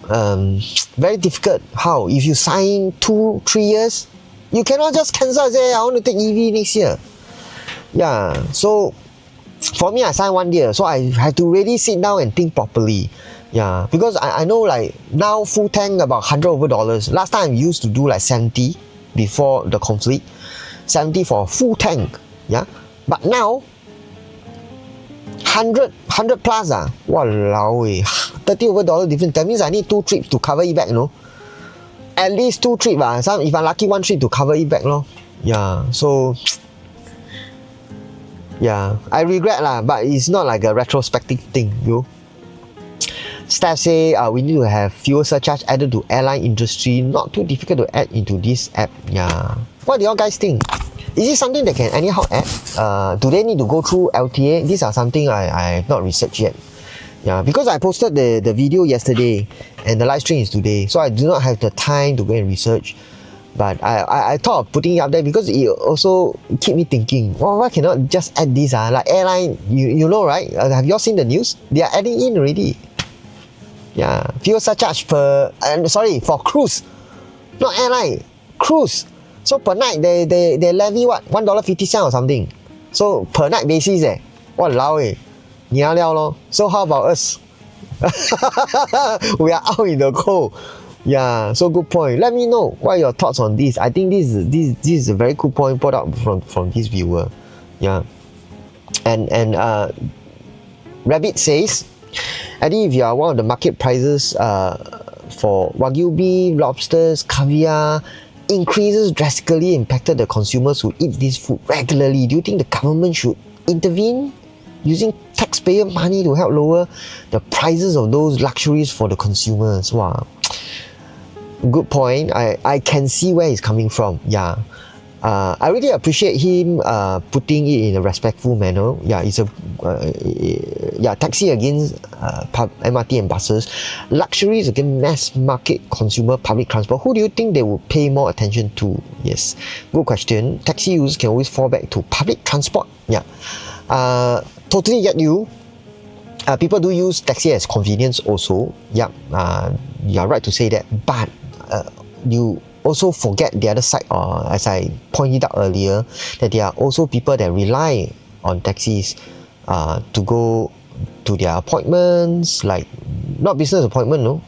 very difficult. How? If you sign 2-3 years, you cannot just cancel and say I want to take EV next year. Yeah, so for me, I signed 1 year, so I had to really sit down and think properly. Yeah, because I know like now full tank about $100 over. Last time I used to do like 70 before the conflict, 70 for full tank. Yeah, but now 100 plus walao eh, $30 over difference. That means I need 2 trips to cover it back, you know. At least 2 trips some, if I'm lucky, 1 trip to cover it back, no. Yeah, so yeah, I regret but it's not like a retrospective thing, yo. Staff say we need to have fuel surcharge added to airline industry. Not too difficult to add into this app. Yeah, what do y'all guys think? Is it something they can anyhow add? Do they need to go through LTA? These are something I have not researched yet. Yeah, because I posted the video yesterday and the live stream is today, so I do not have the time to go and research. But I thought of putting it up there because it also keep me thinking, well, why cannot just add this? Like airline, you know, right? Have you all seen the news? They are adding in already. Yeah, fuel surcharge for cruise, not airline, cruise. So per night they levy what, $1.50 or something. So per night basis walao lor. So how about us? We are out in the cold. Yeah, so good point. Let me know what are your thoughts on this. I think this is a very good point put up from this viewer. Yeah, and Rabbit says, Eddie, if you are one of the market prices for Wagyu beef, lobsters, caviar increases drastically impacted the consumers who eat this food regularly, do you think the government should intervene using taxpayer money to help lower the prices of those luxuries for the consumers? Wow, good point. I can see where he's coming from. Yeah, I really appreciate him putting it in a respectful manner. Yeah, it's taxi against MRT and buses, luxuries against mass market consumer public transport. Who do you think they would pay more attention to? Yes, good question. Taxi users can always fall back to public transport. Yeah, totally get you. People do use taxi as convenience also. Yeah, you're right to say that, but you also forget the other side, as I pointed out earlier, that there are also people that rely on taxis to go to their appointments, like not business appointment, no,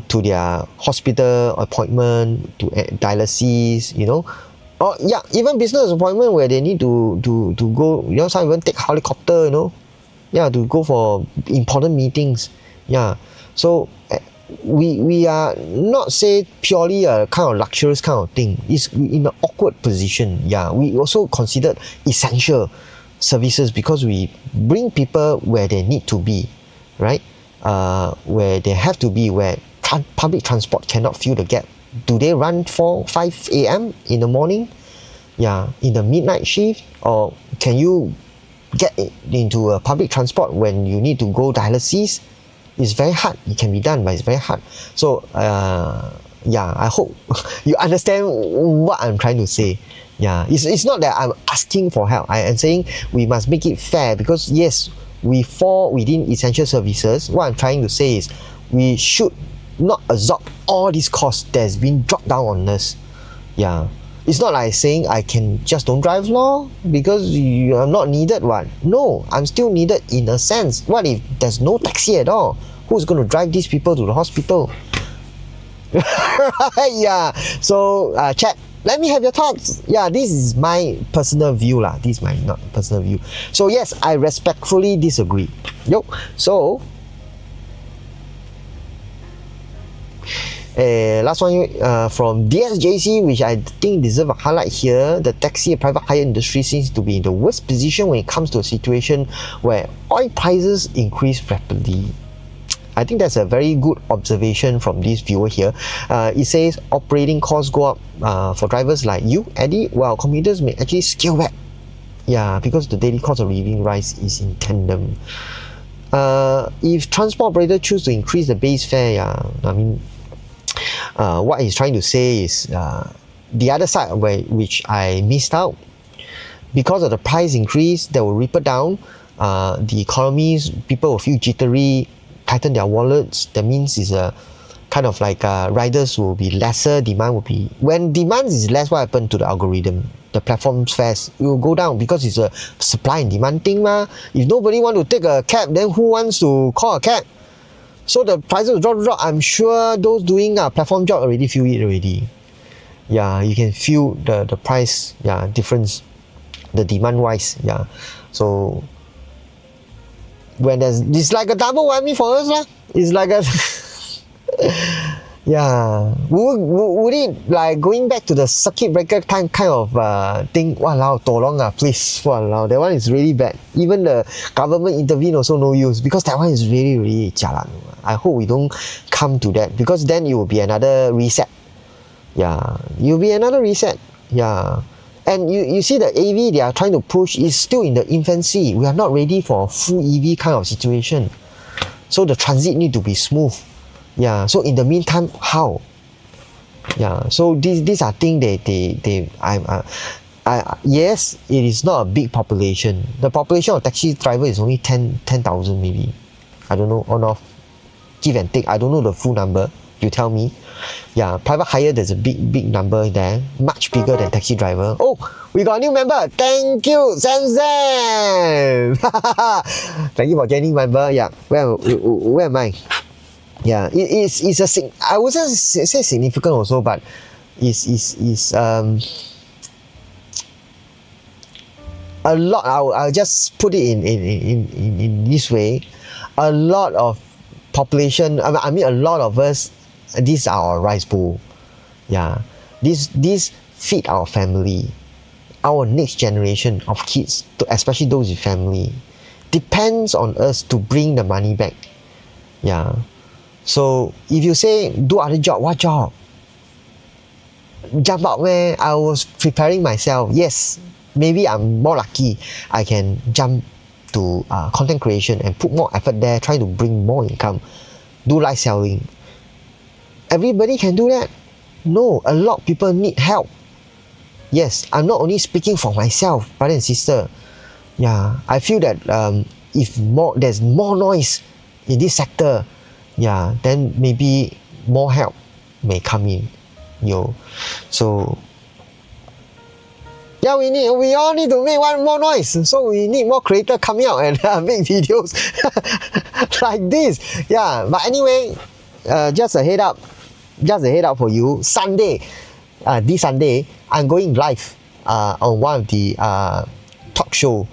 to their hospital appointment, to dialysis, you know, or yeah, even business appointment where they need to go, you know, some even take helicopter, you know, yeah, to go for important meetings. Yeah, so we are not say purely a kind of luxurious kind of thing. It's in an awkward position. Yeah, we also considered essential services because we bring people where they need to be, right? Where they have to be, where public transport cannot fill the gap. Do they run 5 a.m. in the morning? Yeah, in the midnight shift, or can you get into a public transport when you need to go dialysis? It's very hard. It can be done, but it's very hard. So yeah, I hope you understand what I'm trying to say. Yeah, it's not that I'm asking for help. I am saying we must make it fair because yes, we fall within essential services. What I'm trying to say is we should not absorb all these costs that's been dropped down on us. Yeah. It's not like saying I can just don't drive law because you are not needed. What? No, I'm still needed in a sense. What if there's no taxi at all? Who's going to drive these people to the hospital? Yeah. So chat, let me have your thoughts. Yeah, this is my personal view lah. This is my not personal view. So yes, I respectfully disagree. Yo. So last one from DSJC, which I think deserve a highlight here. The taxi and private hire industry seems to be in the worst position when it comes to a situation where oil prices increase rapidly. I think that's a very good observation from this viewer here. It says operating costs go up for drivers like you, Eddie, while commuters may actually scale back. Yeah, because the daily cost of living rise is in tandem. If transport operator choose to increase the base fare, yeah, I mean, what he's trying to say is the other side which I missed out. Because of the price increase that will ripple down, the economies, people will feel jittery, tighten their wallets. That means it's a kind of like riders will be lesser, demand will be, when demand is less, what happens to the algorithm? The platform's fares will go down because it's a supply and demand thing ma. If nobody want to take a cab, then who wants to call a cab? So the prices will drop. I'm sure those doing platform job already feel it already. Yeah, you can feel the price difference, the demand wise. Yeah, so when it's like a double whammy for us lah. It's like a yeah. Would it like going back to the circuit breaker kind of thing? Walao, tolong please. Walao, that one is really bad. Even the government intervene also no use because that one is really really jialat. I hope we don't come to that because then it will be another reset. Yeah, it will be another reset. Yeah. And you see the AV they are trying to push is still in the infancy. We are not ready for a full EV kind of situation. So the transit need to be smooth. Yeah. So in the meantime, how? Yeah. So these are things yes, it is not a big population. The population of taxi driver is only 10,000 maybe. I don't know, on off. Give and take. I don't know the full number. You tell me. Yeah, private hire there's a big number there, much bigger than taxi driver. Oh, we got a new member. Thank you, Sam. Thank you for joining member. Yeah, where am I? Yeah, it's a I wouldn't say significant also, but is a lot. I'll just put it in this way. A lot of population. I mean, a lot of us. These are our rice bowl. Yeah, these feed our family, our next generation of kids, especially those with family. Depends on us to bring the money back. Yeah. So if you say do other job, what job? Jump out where I was preparing myself. Yes, maybe I'm more lucky. I can jump to content creation and put more effort there, trying to bring more income. Do live selling. Everybody can do that. No, a lot of people need help. Yes, I'm not only speaking for myself, brother and sister. Yeah, I feel that if there's more noise in this sector, yeah, then maybe more help may come in. So yeah, we all need to make one more noise. So we need more creators coming out and make videos like this. Yeah, but anyway, just a head up for you. Sunday, this Sunday, I'm going live on one of the talk show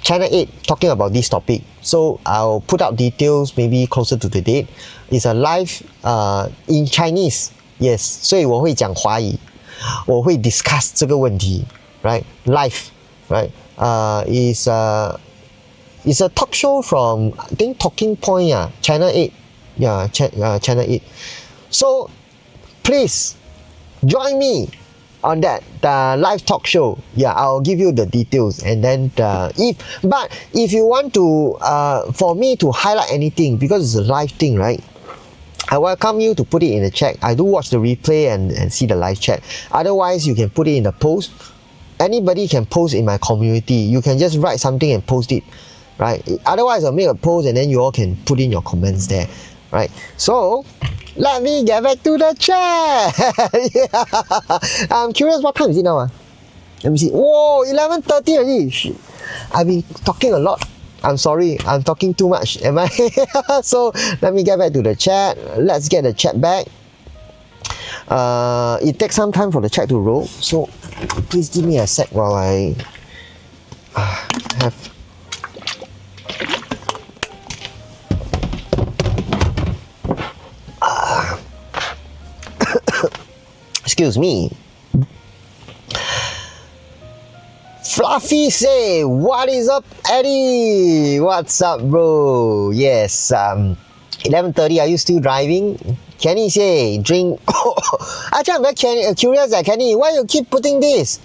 Channel 8 talking about this topic. So I'll put out details maybe closer to the date. It's a live in Chinese. Yes, 所以我会讲华语，我会 discuss 这个问题 right live right is it's a talk show from I think Talking Point Channel 8 Channel 8. So please join me on that live talk show. I'll give you the details, and then if you want to for me to highlight anything, because it's a live thing, right, I welcome you to put it in the chat. I do watch the replay and see the live chat. Otherwise, you can put it in the post. Anybody can post in my community. You can just write something and post it, right? Otherwise, I'll make a post and then you all can put in your comments there, right? So let me get back to the chat. Yeah. I'm curious, what time is it now? Let me see. Whoa, 11:30 already. Shit. I've been talking a lot. I'm sorry, I'm talking too much. Am I? So let me get back to the chat. Let's get the chat back. It takes some time for the chat to roll. So please give me a sec while I have. Excuse me. Fluffy say, what is up, Eddie? What's up, bro? Yes, 11:30. Are you still driving? Kenny say, drink. Actually, I'm very curious, Kenny. Why you keep putting this?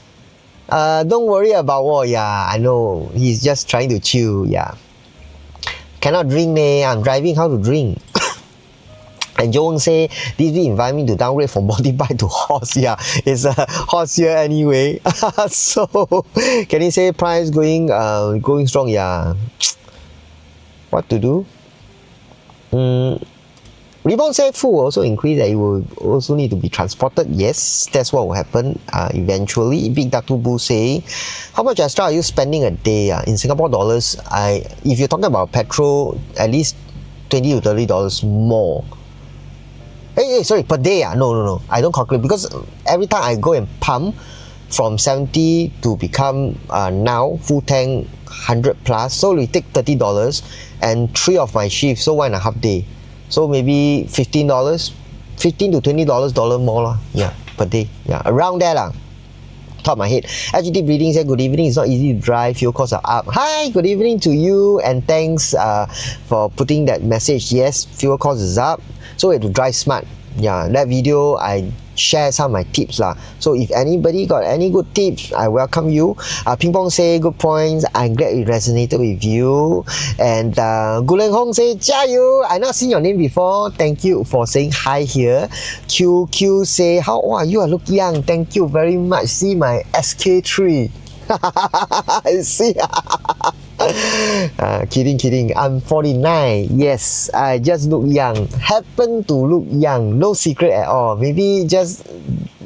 Don't worry about what. Yeah, I know. He's just trying to chill. Yeah. Cannot drink, I'm driving. How to drink? And Joan say, this will invite me to downgrade from motorbike to horse. Yeah, it's a horse here anyway. So, can you say price going strong? Yeah. What to do? Ribbon say food will also increase, that it will also need to be transported. Yes, that's what will happen eventually. Big Duck Boo say, how much extra are you spending a day? In Singapore dollars, if you're talking about petrol, at least $20 to $30 more. Hey, sorry, per day? No. I don't calculate, because every time I go and pump from 70 to become now full tank 100 plus, so we take $30 and 3 of my shifts, so 1.5 day. So maybe $15, $15 to $20 more lah. Yeah, per day. Yeah, around there lah. Top of my head. LGT Breeding said, good evening. It's not easy to drive. Fuel costs are up. Hi, good evening to you, and thanks for putting that message. Yes, fuel cost is up, so we have to drive smart. Yeah, that video I share some of my tips lah. So if anybody got any good tips, I welcome you. Ping Pong say good points. I'm glad it resonated with you. And Guleng Hong say, 加油. I not seen your name before. Thank you for saying hi here. QQ say, how you are look young. Thank you very much. See my SK3. See. Kidding. I'm 49. Yes, I just look young. Happen to look young. No secret at all. Maybe just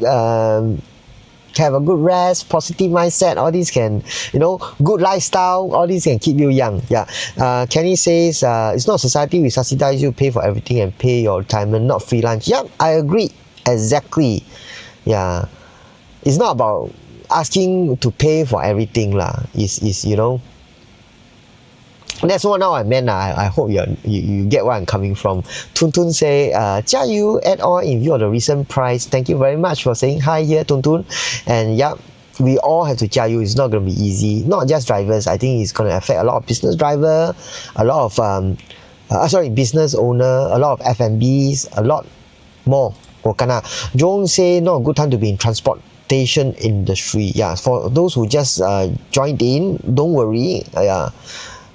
have a good rest, positive mindset. All these can, good lifestyle. All these can keep you young. Yeah. Kenny says, it's not society we subsidize you, pay for everything and pay your retirement, not free lunch. Yep, I agree. Exactly. Yeah. It's not about asking to pay for everything lah. Is that's what now I meant. I hope you get where I'm coming from. Tun Tun say, 加油 at all in view of the recent price. Thank you very much for saying hi here, Tun Tun. And yeah, we all have to 加油. It's not going to be easy. Not just drivers. I think it's going to affect a lot of business driver, a lot of business owner, a lot of F&Bs, a lot more. Joan say, not a good time to be in transportation industry. Yeah, for those who just joined in, don't worry.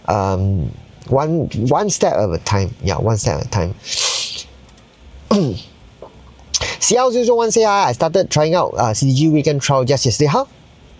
One step at a time. Yeah, one step at a time. CL001 say, I started trying out CDG weekend trial just yesterday. How?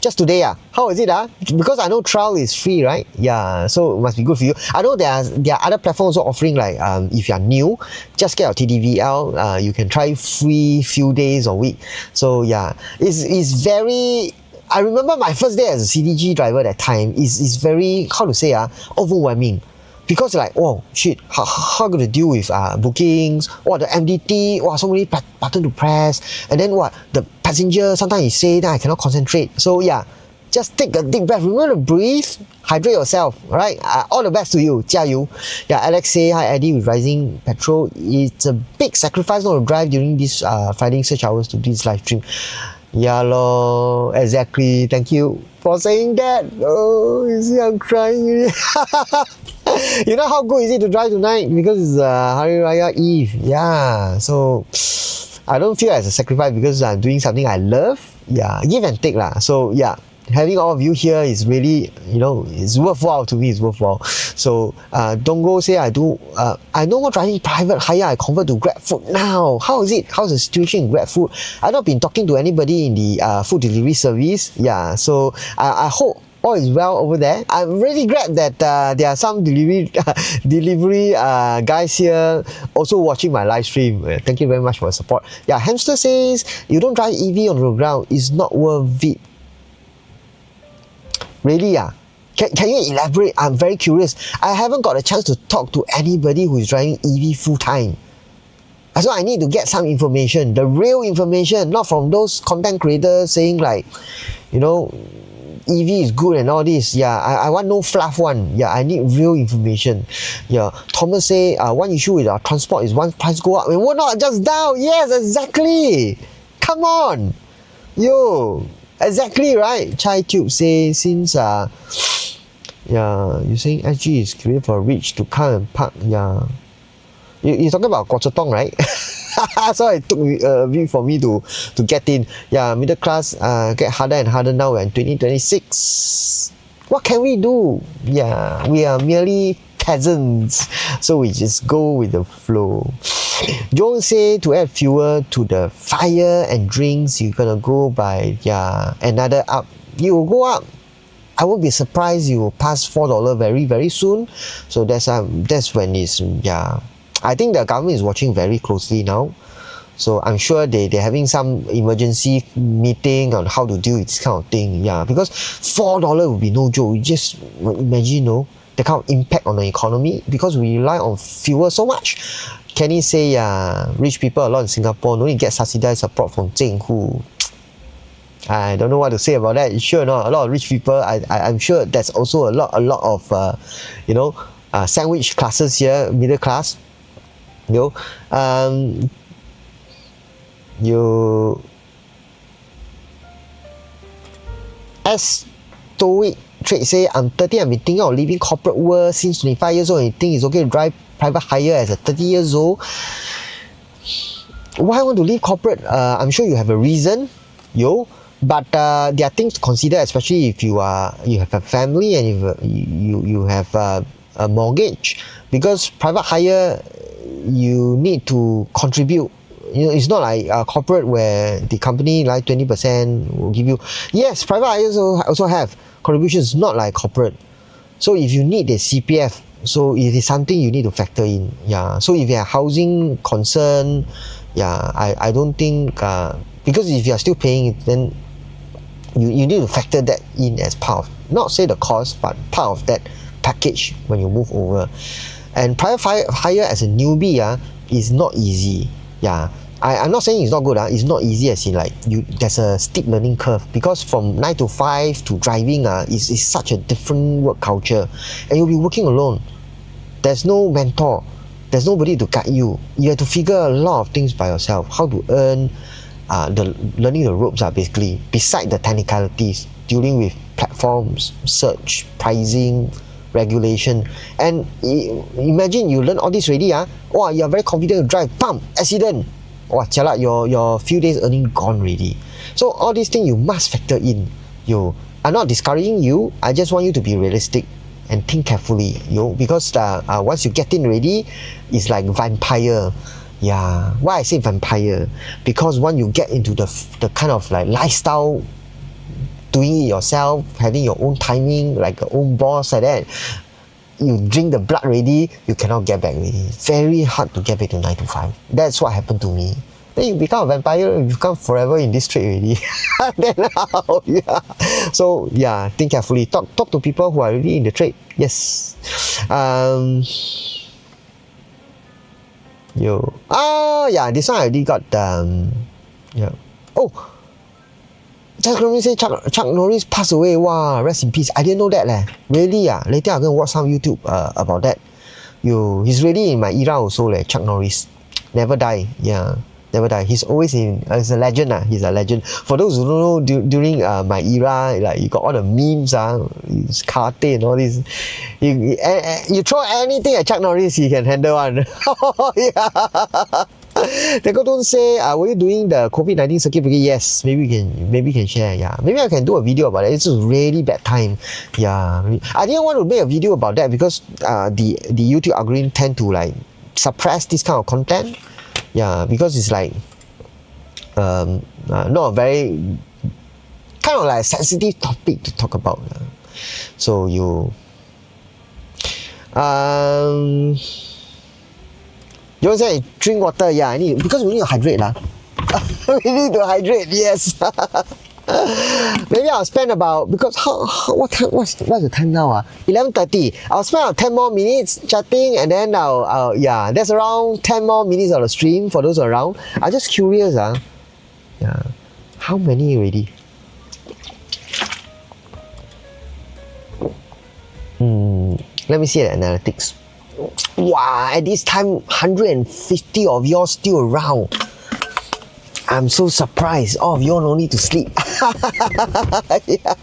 Just today? How is it? Because I know trial is free, right? Yeah, so it must be good for you. I know there are other platforms also offering, like if you're new, just get your TDVL. You can try free few days or week. So yeah, it's very. I remember my first day as a CDG driver that time is very, how to say, overwhelming. Because like, oh shit, how going to deal with bookings, the MDT, so many button to press, and then the passenger, sometimes he say that I cannot concentrate. So yeah, Just take a deep breath. Remember to breathe, hydrate yourself. All right. All the best to you. 加油. Yeah, Alex say hi Eddie with rising petrol. It's a big sacrifice not to drive during this Friday search hours to do this live stream. Yeah, lor, exactly. Thank you for saying that. Oh, you see, I'm crying. You know how good is it to drive tonight? Because it's Hari Raya Eve. Yeah, so I don't feel as a sacrifice because I'm doing something I love. Yeah, give and take lah. So yeah, having all of you here is really, it's worthwhile to me. It's worthwhile. So don't go say I no more driving private hire. I convert to Grab Food now. How is it? How's the situation in Grab Food? I've not been talking to anybody in the food delivery service. Yeah, so I hope all is well over there. I'm really glad that there are some delivery guys here also watching my live stream. Thank you very much for your support. Yeah, Hamster says you don't drive EV on the ground. It's not worth it. Really? Yeah. Can you elaborate? I'm very curious. I haven't got a chance to talk to anybody who is driving EV full time. So I need to get some information, the real information, not from those content creators saying like, EV is good and all this. Yeah, I want no fluff one. Yeah, I need real information. Yeah, Thomas say one issue with our transport is one price go up and we're not just down. Yes, exactly. Come on. Yo, exactly right. Chai Tube say since you saying SG is created for rich to come and park. Yeah. You're talking about Kwok Tong, right? So it took a bit for me to get in. Yeah, middle class get harder and harder now. We're in 2026. What can we do? Yeah, we are merely peasants. So we just go with the flow. Jones say to add fuel to the fire and drinks, you're gonna go by another up. You will go up. I won't be surprised you will pass $4 very, very soon. So that's when it's I think the government is watching very closely now. So I'm sure they're having some emergency meeting on how to deal with this kind of thing. Yeah, because $4 would be no joke. You just imagine, the kind of impact on the economy because we rely on fuel so much. Kenny say, rich people a lot in Singapore don't get subsidized support from Zhenghu. I don't know what to say about that. Sure, not a lot of rich people. I'm sure there's also a lot of sandwich classes here, middle class. As Stoic Trade say, I'm 30, I've been thinking of leaving corporate world since 25 years old and you think it's okay to drive private hire as a 30 years old. Why I want to leave corporate? I'm sure you have a reason, but there are things to consider, especially if you have a family and if you have a mortgage, because private hire you need to contribute. It's not like corporate where the company like 20% will give you. Yes, private hires also have contributions, not like corporate. So if you need the CPF, so it is something you need to factor in. Yeah. So if you have housing concern, I don't think because if you are still paying it, then you need to factor that in as part of, not say the cost, but part of that package when you move over. And private hire as a newbie is not easy. Yeah, I'm not saying it's not good. It's not easy as in like there's a steep learning curve because from 9 to 5 to driving is such a different work culture, and you'll be working alone. There's no mentor. There's nobody to guide you. You have to figure a lot of things by yourself. How to earn, learning the ropes basically. Beside the technicalities, dealing with platforms, search, pricing, regulation. And imagine you learn all this already, you're very confident to drive, accident, jialat, your few days earning gone already. So all these things you must factor in. I'm not discouraging you, I just want you to be realistic and think carefully, because once you get in already, it's like vampire. Yeah, why I say vampire? Because once you get into the kind of like lifestyle, doing it yourself, having your own timing, like your own boss like that, you drink the blood already, you cannot get back already. Very hard to get back to 9 to 5. That's what happened to me. Then you become a vampire, you become forever in this trade already. Then how? Yeah. So yeah, think carefully. Talk to people who are already in the trade. Yes. This one I already got. Yeah. Oh, Chuck Norris say Chuck Norris passed away. Wow, rest in peace. I didn't know that leh. Really ah. Later I'm gonna watch some YouTube about that. He's really in my era also leh. Chuck Norris, never die. Yeah, never die. He's always as a legend ah. He's a legend. For those who don't know, during my era, like you got all the memes his karate and all this. You throw anything at Chuck Norris, he can handle one. Yeah. They don't say, were you doing the COVID-19 circuit breaker? Yes, maybe we can share. Yeah, maybe I can do a video about it. It's a really bad time. Yeah, I didn't want to make a video about that because the YouTube algorithm tend to like suppress this kind of content. Yeah, because it's like not a very kind of like sensitive topic to talk about. So you say drink water, yeah. Because we need to hydrate lah. We need to hydrate, yes. Maybe I'll spend about, because what's the time now? 11:30. I'll spend about 10 more minutes chatting, and then yeah, there's around 10 more minutes of the stream for those around. I'm just curious yeah. How many already? Let me see the analytics. Wow, at this time 150 of you still around. I'm so surprised. All of you no need to sleep. Yeah.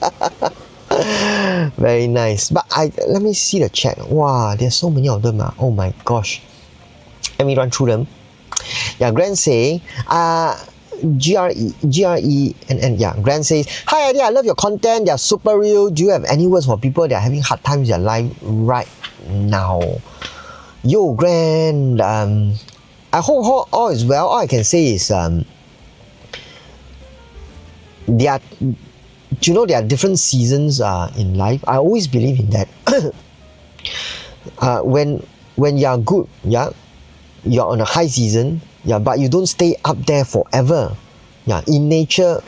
Very nice. But let me see the chat. Wow, there's so many of them. Oh my gosh. Let me run through them. Yeah, Grant say, GRE, and yeah, Grant says, hi Eddie, I love your content. They're super real. Do you have any words for people that are having hard times in their life right now? Yo, Grant, I hope all is well. All I can say is, there are different seasons in life. I always believe in that. When you're good, yeah, you're on a high season, yeah, but you don't stay up there forever. Yeah, in nature,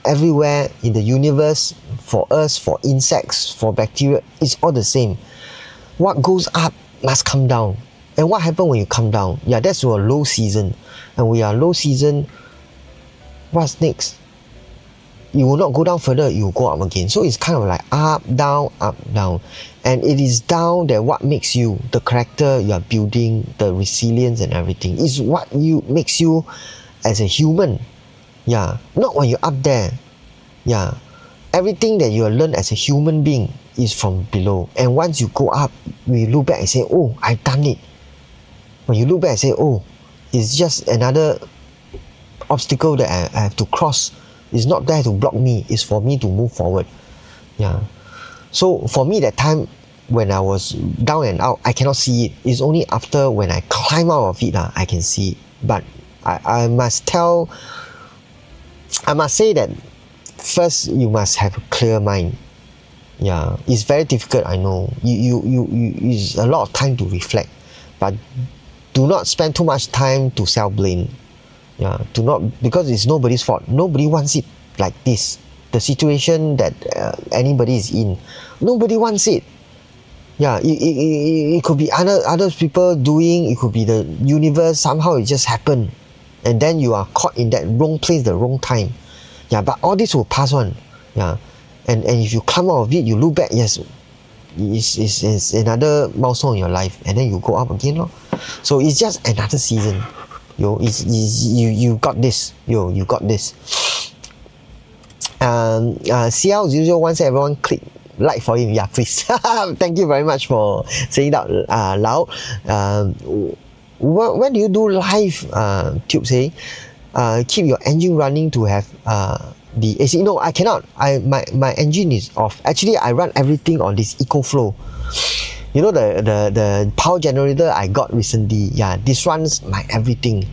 everywhere in the universe, for us, for insects, for bacteria, it's all the same. What goes up must come down. And what happens when you come down? Yeah, that's your low season. And when you are low season, what's next? You will not go down further, you will go up again. So it's kind of like up, down, up, down. And it is down that what makes you, the character you are building, the resilience and everything, is what makes you as a human. Yeah, not when you're up there. Yeah, everything that you learn as a human being is from below. And once you go up, we look back and say, oh, I've done it. When you look back and say, oh, it's just another obstacle that I have to cross. It's not there to block me, it's for me to move forward. Yeah. So for me, that time when I was down and out, I cannot see it. It's only after when I climb out of it, I can see it. But I must say that first you must have a clear mind. Yeah, it's very difficult, I know. It's a lot of time to reflect, but do not spend too much time to self-blame. Yeah, because it's nobody's fault. Nobody wants it like this. The situation that anybody is in, nobody wants it. Yeah, it could be other people doing. It could be the universe. Somehow it just happened, and then you are caught in that wrong place, the wrong time. Yeah, but all this will pass on. Yeah, and if you come out of it, you look back. Yes, it's another milestone in your life, and then you go up again, lor. So it's just another season. You got this. You got this. CL001 said everyone click like for him. Yeah, please. Thank you very much for saying that loud. When do you do live? Tube say, keep your engine running to have the AC. No, I cannot. My engine is off. Actually, I run everything on this EcoFlow. You know the power generator I got recently. Yeah, this runs my everything.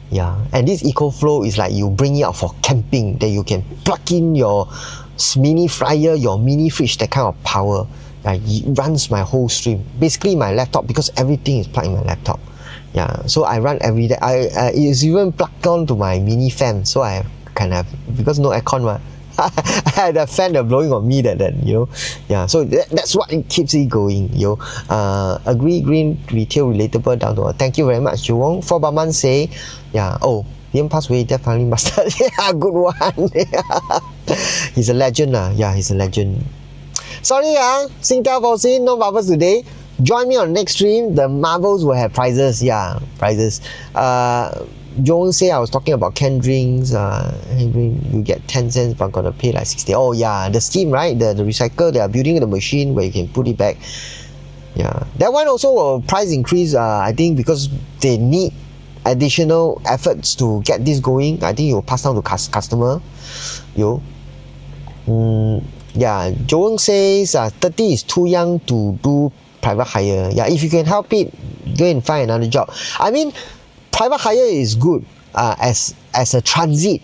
Yeah, and this EcoFlow is like you bring it out for camping. That you can plug in your mini fryer, your mini fridge, that kind of power. It runs my whole stream. Basically, my laptop, because everything is plugged in my laptop. Yeah, so I run every day. It's even plugged on to my mini fan, so I can have, because no aircon. I had a fan that blowing on me that yeah, so that's what it keeps it going. Agree, green, retail, relatable, down to earth. Thank you very much, Juwong. For Baman say, yeah, oh, Liam passed away, definitely mustard. Yeah, good one. He's a legend. Yeah, he's a legend. Sorry, Singtel Fosin, no marbles today. Join me on next stream. The marbles will have prizes. Yeah, prizes. Joan say I was talking about canned drinks. You get 10 cents but gotta pay like 60. Oh yeah, the scheme, right? The recycle, they are building the machine where you can put it back. Yeah, that one also will price increase. I think because they need additional efforts to get this going. I think it will pass down to customer. Yeah, Joan says 30 is too young to do private hire. Yeah, if you can help it, go and find another job. I mean, private hire is good as a transit,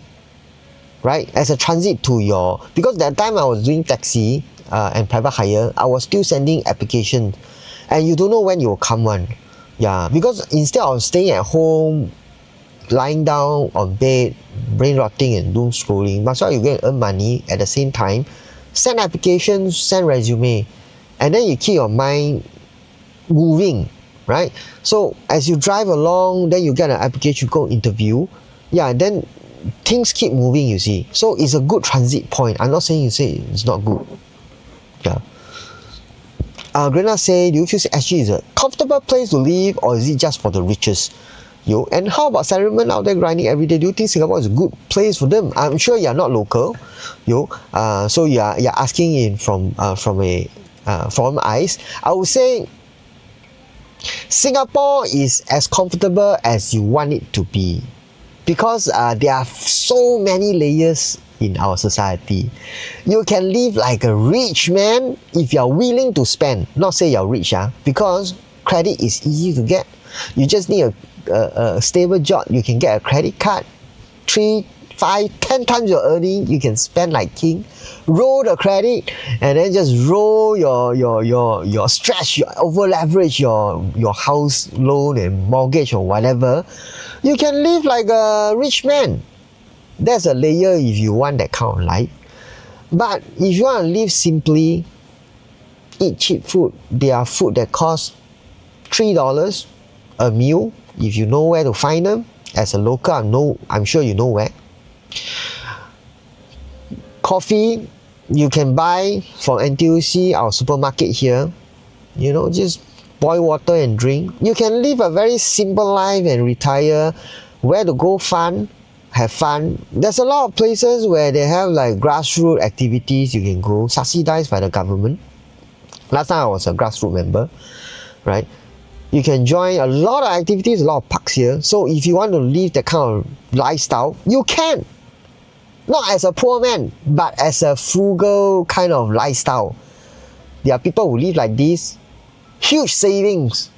right? As a transit to your, because that time I was doing taxi and private hire, I was still sending application, and you don't know when you will come one. Yeah, because instead of staying at home, lying down on bed, brain rotting and doom scrolling, might as well you go and earn money at the same time. Send applications, send resume, and then you keep your mind moving, right? So as you drive along, then you get an application, you go interview. Yeah, then things keep moving, you see. So it's a good transit point. I'm not saying you say it's not good. Yeah. Grena say, do you feel SG is a comfortable place to live, or is it just for the richest? And how about salarymen out there grinding every day? Do you think Singapore is a good place for them? I'm sure you're not local, so you're asking in from eyes. I would say Singapore is as comfortable as you want it to be, because there are so many layers in our society. You can live like a rich man if you're willing to spend. Not say you're rich, because credit is easy to get. You just need a stable job. You can get a credit card, 3, 5, 10 times your earning. You can spend like king. Roll the credit, and then just roll your stretch, your over leverage your house loan and mortgage or whatever. You can live like a rich man. That's a layer if you want that kind of life. But if you want to live simply, eat cheap food. There are food that cost $3 a meal. If you know where to find them, as a local, I'm sure you know where. Coffee, you can buy from NTUC, our supermarket here. Just boil water and drink. You can live a very simple life and retire. Where to go have fun. There's a lot of places where they have like grassroots activities you can go, subsidized by the government. Last time I was a grassroots member, right? You can join a lot of activities, a lot of parks here. So if you want to live that kind of lifestyle, you can. Not as a poor man, but as a frugal kind of lifestyle. There are people who live like this, huge savings,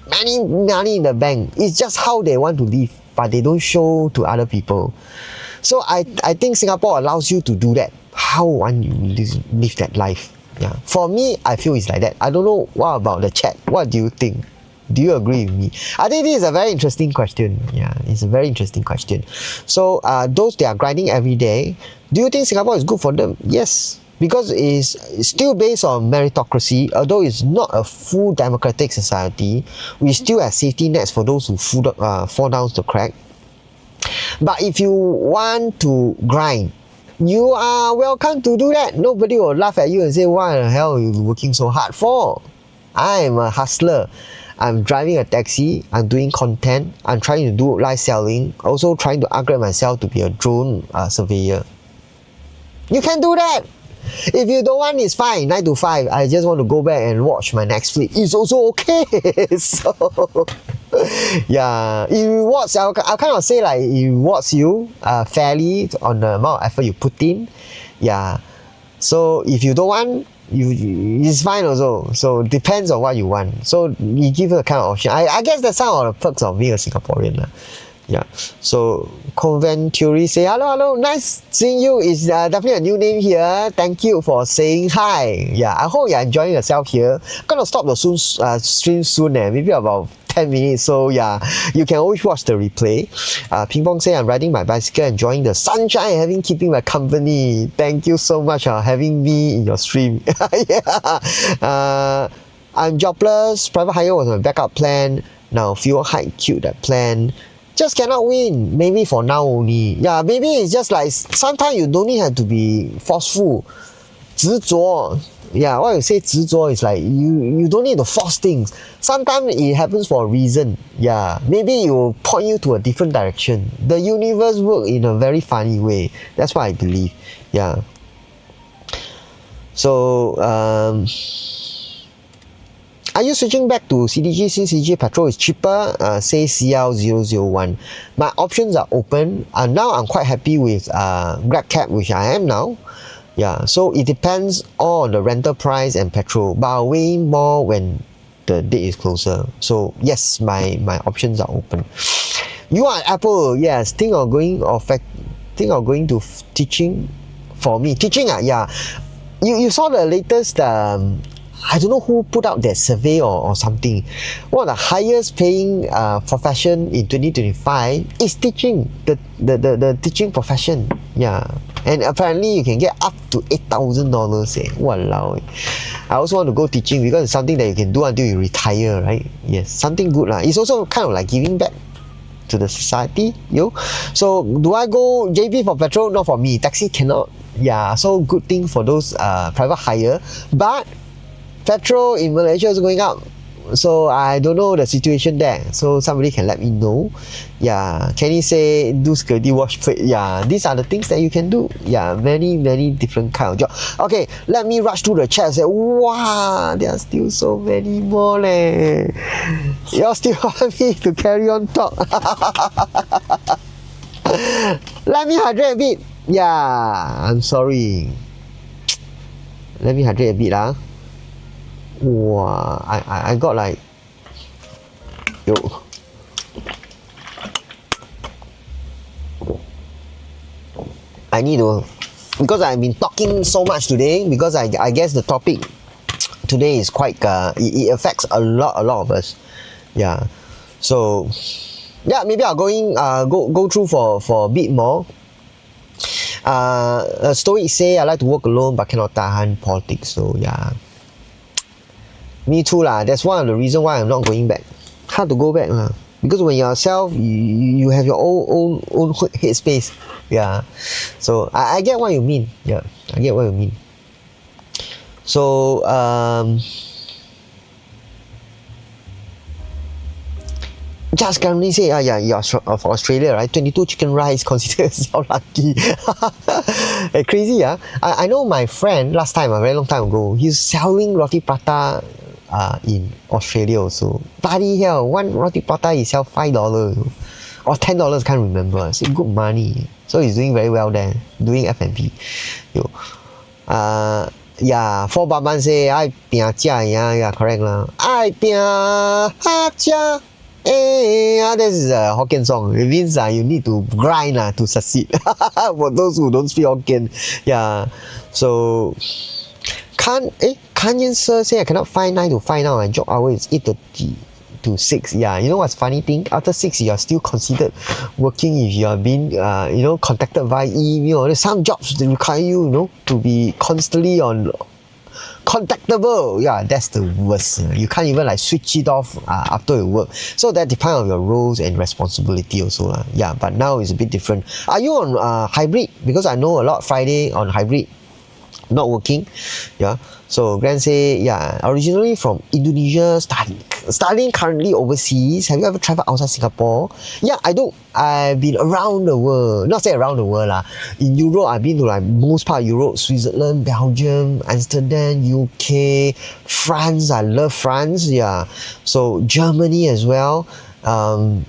many money in the bank. It's just how they want to live, but they don't show to other people. So I think Singapore allows you to do that. How want you live that life? Yeah. For me, I feel it's like that. I don't know what about the chat. What do you think? Do you agree with me? I think this is a very interesting question. Yeah, it's a very interesting question. So those that are grinding every day, do you think Singapore is good for them? Yes, because it's still based on meritocracy. Although it's not a full democratic society, we still have safety nets for those who fall down the crack. But if you want to grind, you are welcome to do that. Nobody will laugh at you and say, what the hell are you working so hard for? I'm a hustler. I'm driving a taxi, I'm doing content, I'm trying to do live selling, also trying to upgrade myself to be a drone surveyor. You can do that. If you don't want, it's fine, 9 to 5. I just want to go back and watch my Netflix. It's also okay. So, yeah, it rewards, I'll kind of say like it rewards you fairly on the amount of effort you put in. Yeah. So if you don't want, it's fine also. So it depends on what you want. So we give you a kind of option. I guess that's some of the perks of being a Singaporean. Yeah. So Convent Theory say hello, nice seeing you. Is definitely a new name here. Thank you for saying hi. Yeah, I hope you're enjoying yourself here. I'm gonna stop the stream soon, maybe about 10 minutes. So yeah, you can always watch the replay. Ping Pong say I'm riding my bicycle, enjoying the sunshine, keeping my company. Thank you so much for having me in your stream. Yeah. I'm jobless. Private hire was my backup plan. Now fuel hike killed that plan. just cannot win. Maybe for now only. Yeah, maybe it's just like sometimes you don't need have to be forceful. 执着. Yeah, what you say 执着 is like you don't need to force things. Sometimes it happens for a reason. Yeah, maybe it will point you to a different direction. The universe works in a very funny way. That's what I believe. Yeah. So, are you switching back to CDG since CDG petrol is cheaper? Say CL001. My options are open. Now I'm quite happy with GrabCab, which I am now. Yeah, so it depends on the rental price and petrol, but I'll weigh more when the date is closer. So yes, my options are open. You are Apple, yes. Think of going to teaching for me. Teaching, yeah. You saw the latest. I don't know who put out that survey or something. One of the highest paying profession in 2025 is teaching. The teaching profession. Yeah. And apparently you can get up to $8,000. Walao. I also want to go teaching because it's something that you can do until you retire, right? Yes, something good lah. It's also kind of like giving back to the society, yo. So do I go JB for petrol? Not for me. Taxi cannot. Yeah, so good thing for those private hire. But petrol in Malaysia is going up. So I don't know the situation there. So somebody can let me know. Yeah, can you say do security watch plate? Yeah, these are the things that you can do. Yeah, many different kind of job. Okay, let me rush through the chat and say, wow, there are still so many more leh. You all still want me to carry on talk? Let me hydrate a bit. Yeah, I'm sorry. Let me hydrate a bit lah. Wow, I got like, yo. I need to, because I've been talking so much today, because I guess the topic today is quite, it affects a lot of us. Yeah. So, yeah, maybe I'll go through for a bit more. Stoic say I like to work alone but cannot tahan politics. So yeah. Me too lah. That's one of the reasons why I'm not going back. Hard to go back lah. Because when you're yourself, you have your own headspace. Yeah. So I get what you mean. Yeah, I get what you mean. So just currently say, you're for Australia, right? 22 chicken rice considered so lucky. Crazy, yeah. I know my friend last time, a very long time ago, he's selling roti prata in Australia also. Bloody hell, one roti prata he sell $5 or $10, can't remember. It's good money. So he's doing very well there, doing F&B. Yo. Yeah, 488 say, I pia jia, yeah, correct lah. I pia ha jia. This is a Hokkien song. It means you need to grind to succeed. For those who don't speak Hokkien, yeah. So Kanyan sir say I cannot find 9 to 5 now. My job hour is 8:30 to 6. Yeah, you know what's funny thing? After 6, you are still considered working if you are being contacted via email. There's some jobs that require you, to be constantly on. Contactable, yeah, that's the worst. You can't even like switch it off after your work. So that depends on your roles and responsibility also. Yeah, but now it's a bit different. Are you on hybrid? Because I know a lot Friday on hybrid, not working. Yeah. So Grant say, yeah, originally from Indonesia, studying currently overseas. Have you ever traveled outside Singapore? Yeah, I do. I've been around the world. Not say around the world lah. In Europe, I've been to like most part of Europe, Switzerland, Belgium, Amsterdam, UK, France. I love France. Yeah. So Germany as well. A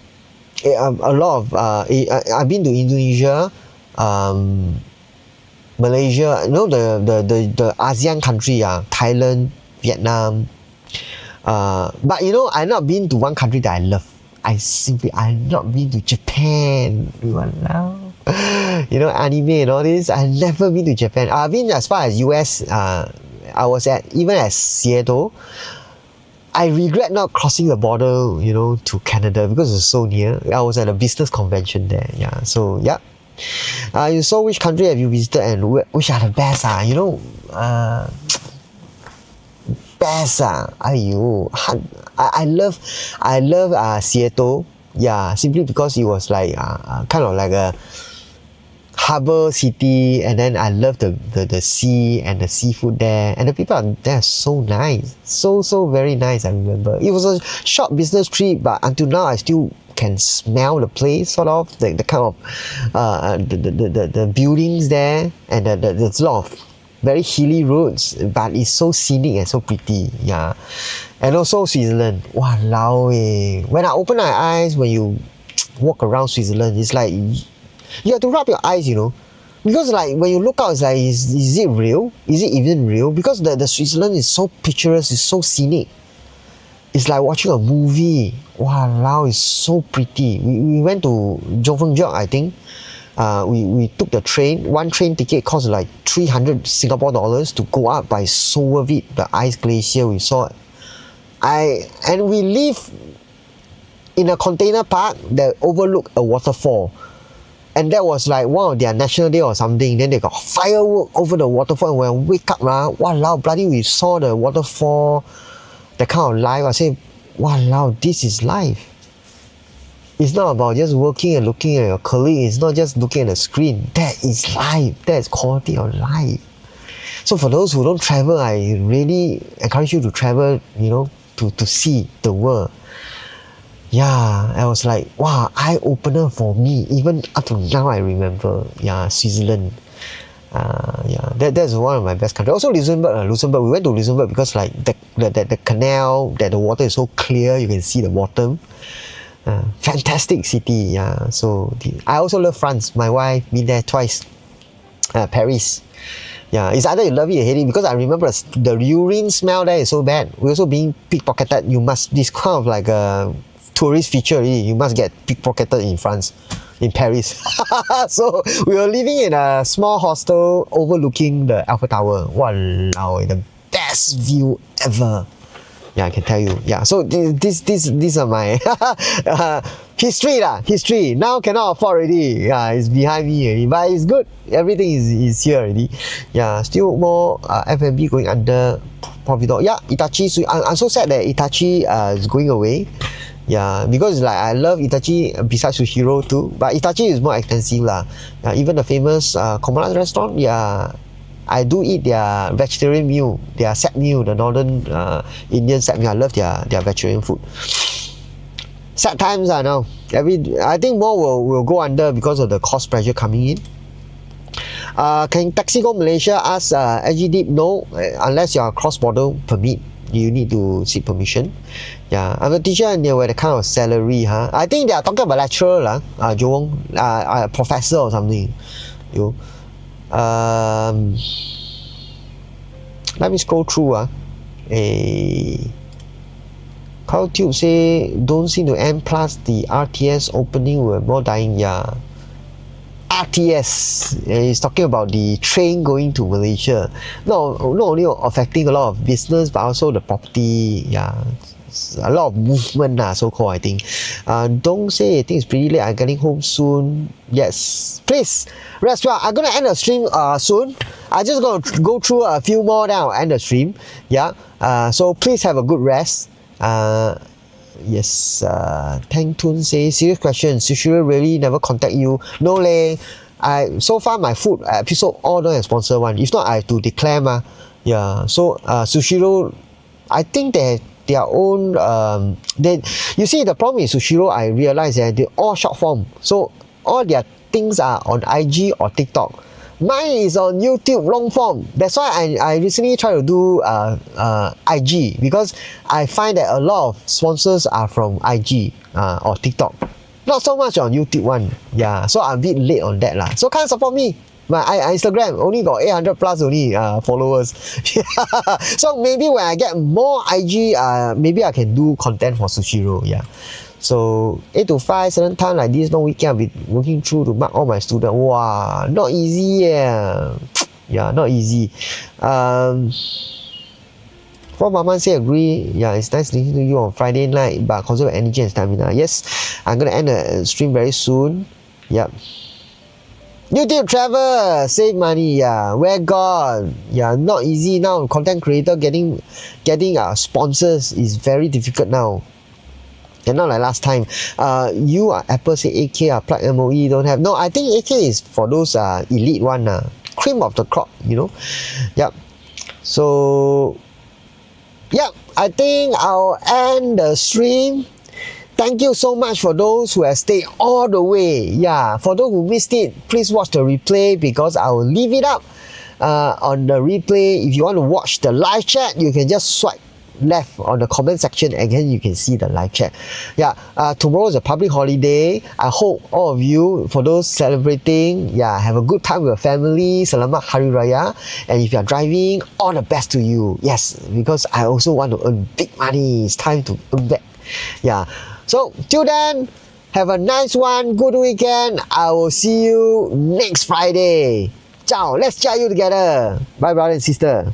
lot of I've been to Indonesia. Malaysia, the ASEAN country, Thailand, Vietnam. But I've not been to one country that I love. I've not been to Japan. Walao. Anime and all this. I've never been to Japan. I've been as far as US. I was even at Seattle. I regret not crossing the border, to Canada because it's so near. I was at a business convention there. Yeah. So yeah. You saw which country have you visited and which are the best? Best. I love Seattle. Yeah, simply because it was like kind of like a harbor city, and then I love the sea and the seafood there, and the people are there are so nice, so very nice. I remember it was a short business trip, but until now I still can smell the place, sort of the kind of the buildings there, and there's a lot of very hilly roads, but it's so scenic and so pretty. Yeah, and also Switzerland. Walao eh. When I open my eyes, when you walk around Switzerland, it's like you have to rub your eyes, you know, because like when you look out, it's like is it real? Is it even real? Because the Switzerland is so picturesque, it's so scenic. It's like watching a movie. Wow, it's so pretty. We went to Jofengjeok, I think. We took the train. One train ticket cost like 300 Singapore dollars to go up, but it's so worth it. The ice glacier we saw. And we live in a container park that overlooked a waterfall. And that was like one of their national day or something. Then they got firework over the waterfall. And when I wake up, walao, bloody, we saw the waterfall, the kind of life. I say, walao, this is life. It's not about just working and looking at your colleague. It's not just looking at a screen. That is life. That is quality of life. So for those who don't travel, I really encourage you to travel, you know, to see the world. Yeah, I was like, wow, eye-opener for me. Even up to now, I remember. Yeah, Switzerland. Yeah, that's one of my best countries. Also Luxembourg. We went to Luxembourg because like the canal, that the water is so clear, you can see the bottom. Fantastic city. Yeah. So I also love France. My wife been there twice. Paris. Yeah, it's either you love it or hate it, because I remember the urine smell there is so bad. We're also being pickpocketed. You must, this kind of like a tourist feature already. You must get pickpocketed in France, in Paris. So we were living in a small hostel overlooking the Eiffel Tower. Walao, the best view ever. Yeah, I can tell you. Yeah, so these are my history lah. History. Now cannot afford already. Yeah, it's behind me already. But it's good. Everything is here already. Yeah, still more F&B going under profit. Yeah, Itachi. I'm so sad that Itachi is going away. Yeah, because like I love Itachi besides Sushiro too. But Itachi is more expensive lah. Even the famous Komala restaurant. Yeah. I do eat their vegetarian meal, their set meal, the northern Indian set meal. I love their vegetarian food. Sad times are now. I think more will go under because of the cost pressure coming in. Can taxi go Malaysia? Ask SG Deep. No, unless you are cross-border permit, you need to seek permission. Yeah, I'm a teacher and they were the kind of salary. I think they are talking about lecturer lah, Jurong, professor or something. You. Let me scroll through. CloudTube say don't seem to end, plus the RTS opening were more dying. Yeah, RTS is talking about the train going to Malaysia. Not only affecting a lot of business but also the property. Yeah, a lot of movement so called, I think. Don't say, I think it's pretty late. I'm getting home soon. Yes, please rest well. I'm gonna end the stream soon. I just gonna go through a few more, then I'll end the stream. Yeah, so please have a good rest. Yes, Tang Tun says, serious question, Sushiro really never contact you? No leh. So far my food episode all don't have sponsor one. If not, I have to declare ma. Yeah, so Sushiro, I think they have their own you see, the problem is Sushiro, I realize that they're all short form, so all their things are on IG or TikTok. Mine is on YouTube long form. That's why I recently try to do IG, because I find that a lot of sponsors are from IG or TikTok, not so much on YouTube one. Yeah, so I'm a bit late on that lah. So can't support me. My Instagram only got 800 plus only followers. So maybe when I get more IG, maybe I can do content for Sushiro. Yeah. So 8 to 5, certain time like this, no weekend, I'll be working through to mark all my students. Wow, not easy. Yeah, not easy. For Mama say agree. Yeah, it's nice listening to you on Friday night, but conserve energy and stamina. Yes, I'm gonna end the stream very soon. Yep. YouTube travel, save money. Yeah, where God. Yeah, not easy now. Content creator getting sponsors is very difficult now. And not like last time. You are Apple say 8K, plug MOE don't have. No, I think 8K is for those elite one. Cream of the crop, you know. Yep. So, yep, I think I'll end the stream. Thank you so much for those who have stayed all the way. Yeah, for those who missed it, please watch the replay because I will leave it up on the replay. If you want to watch the live chat, you can just swipe left on the comment section and then you can see the live chat. Yeah, tomorrow is a public holiday. I hope all of you, for those celebrating, yeah, have a good time with your family. Selamat Hari Raya. And if you are driving, all the best to you. Yes, because I also want to earn big money. It's time to earn back. Yeah. So, till then, have a nice one, good weekend. I will see you next Friday. Ciao, let's chat you together. Bye, brother and sister.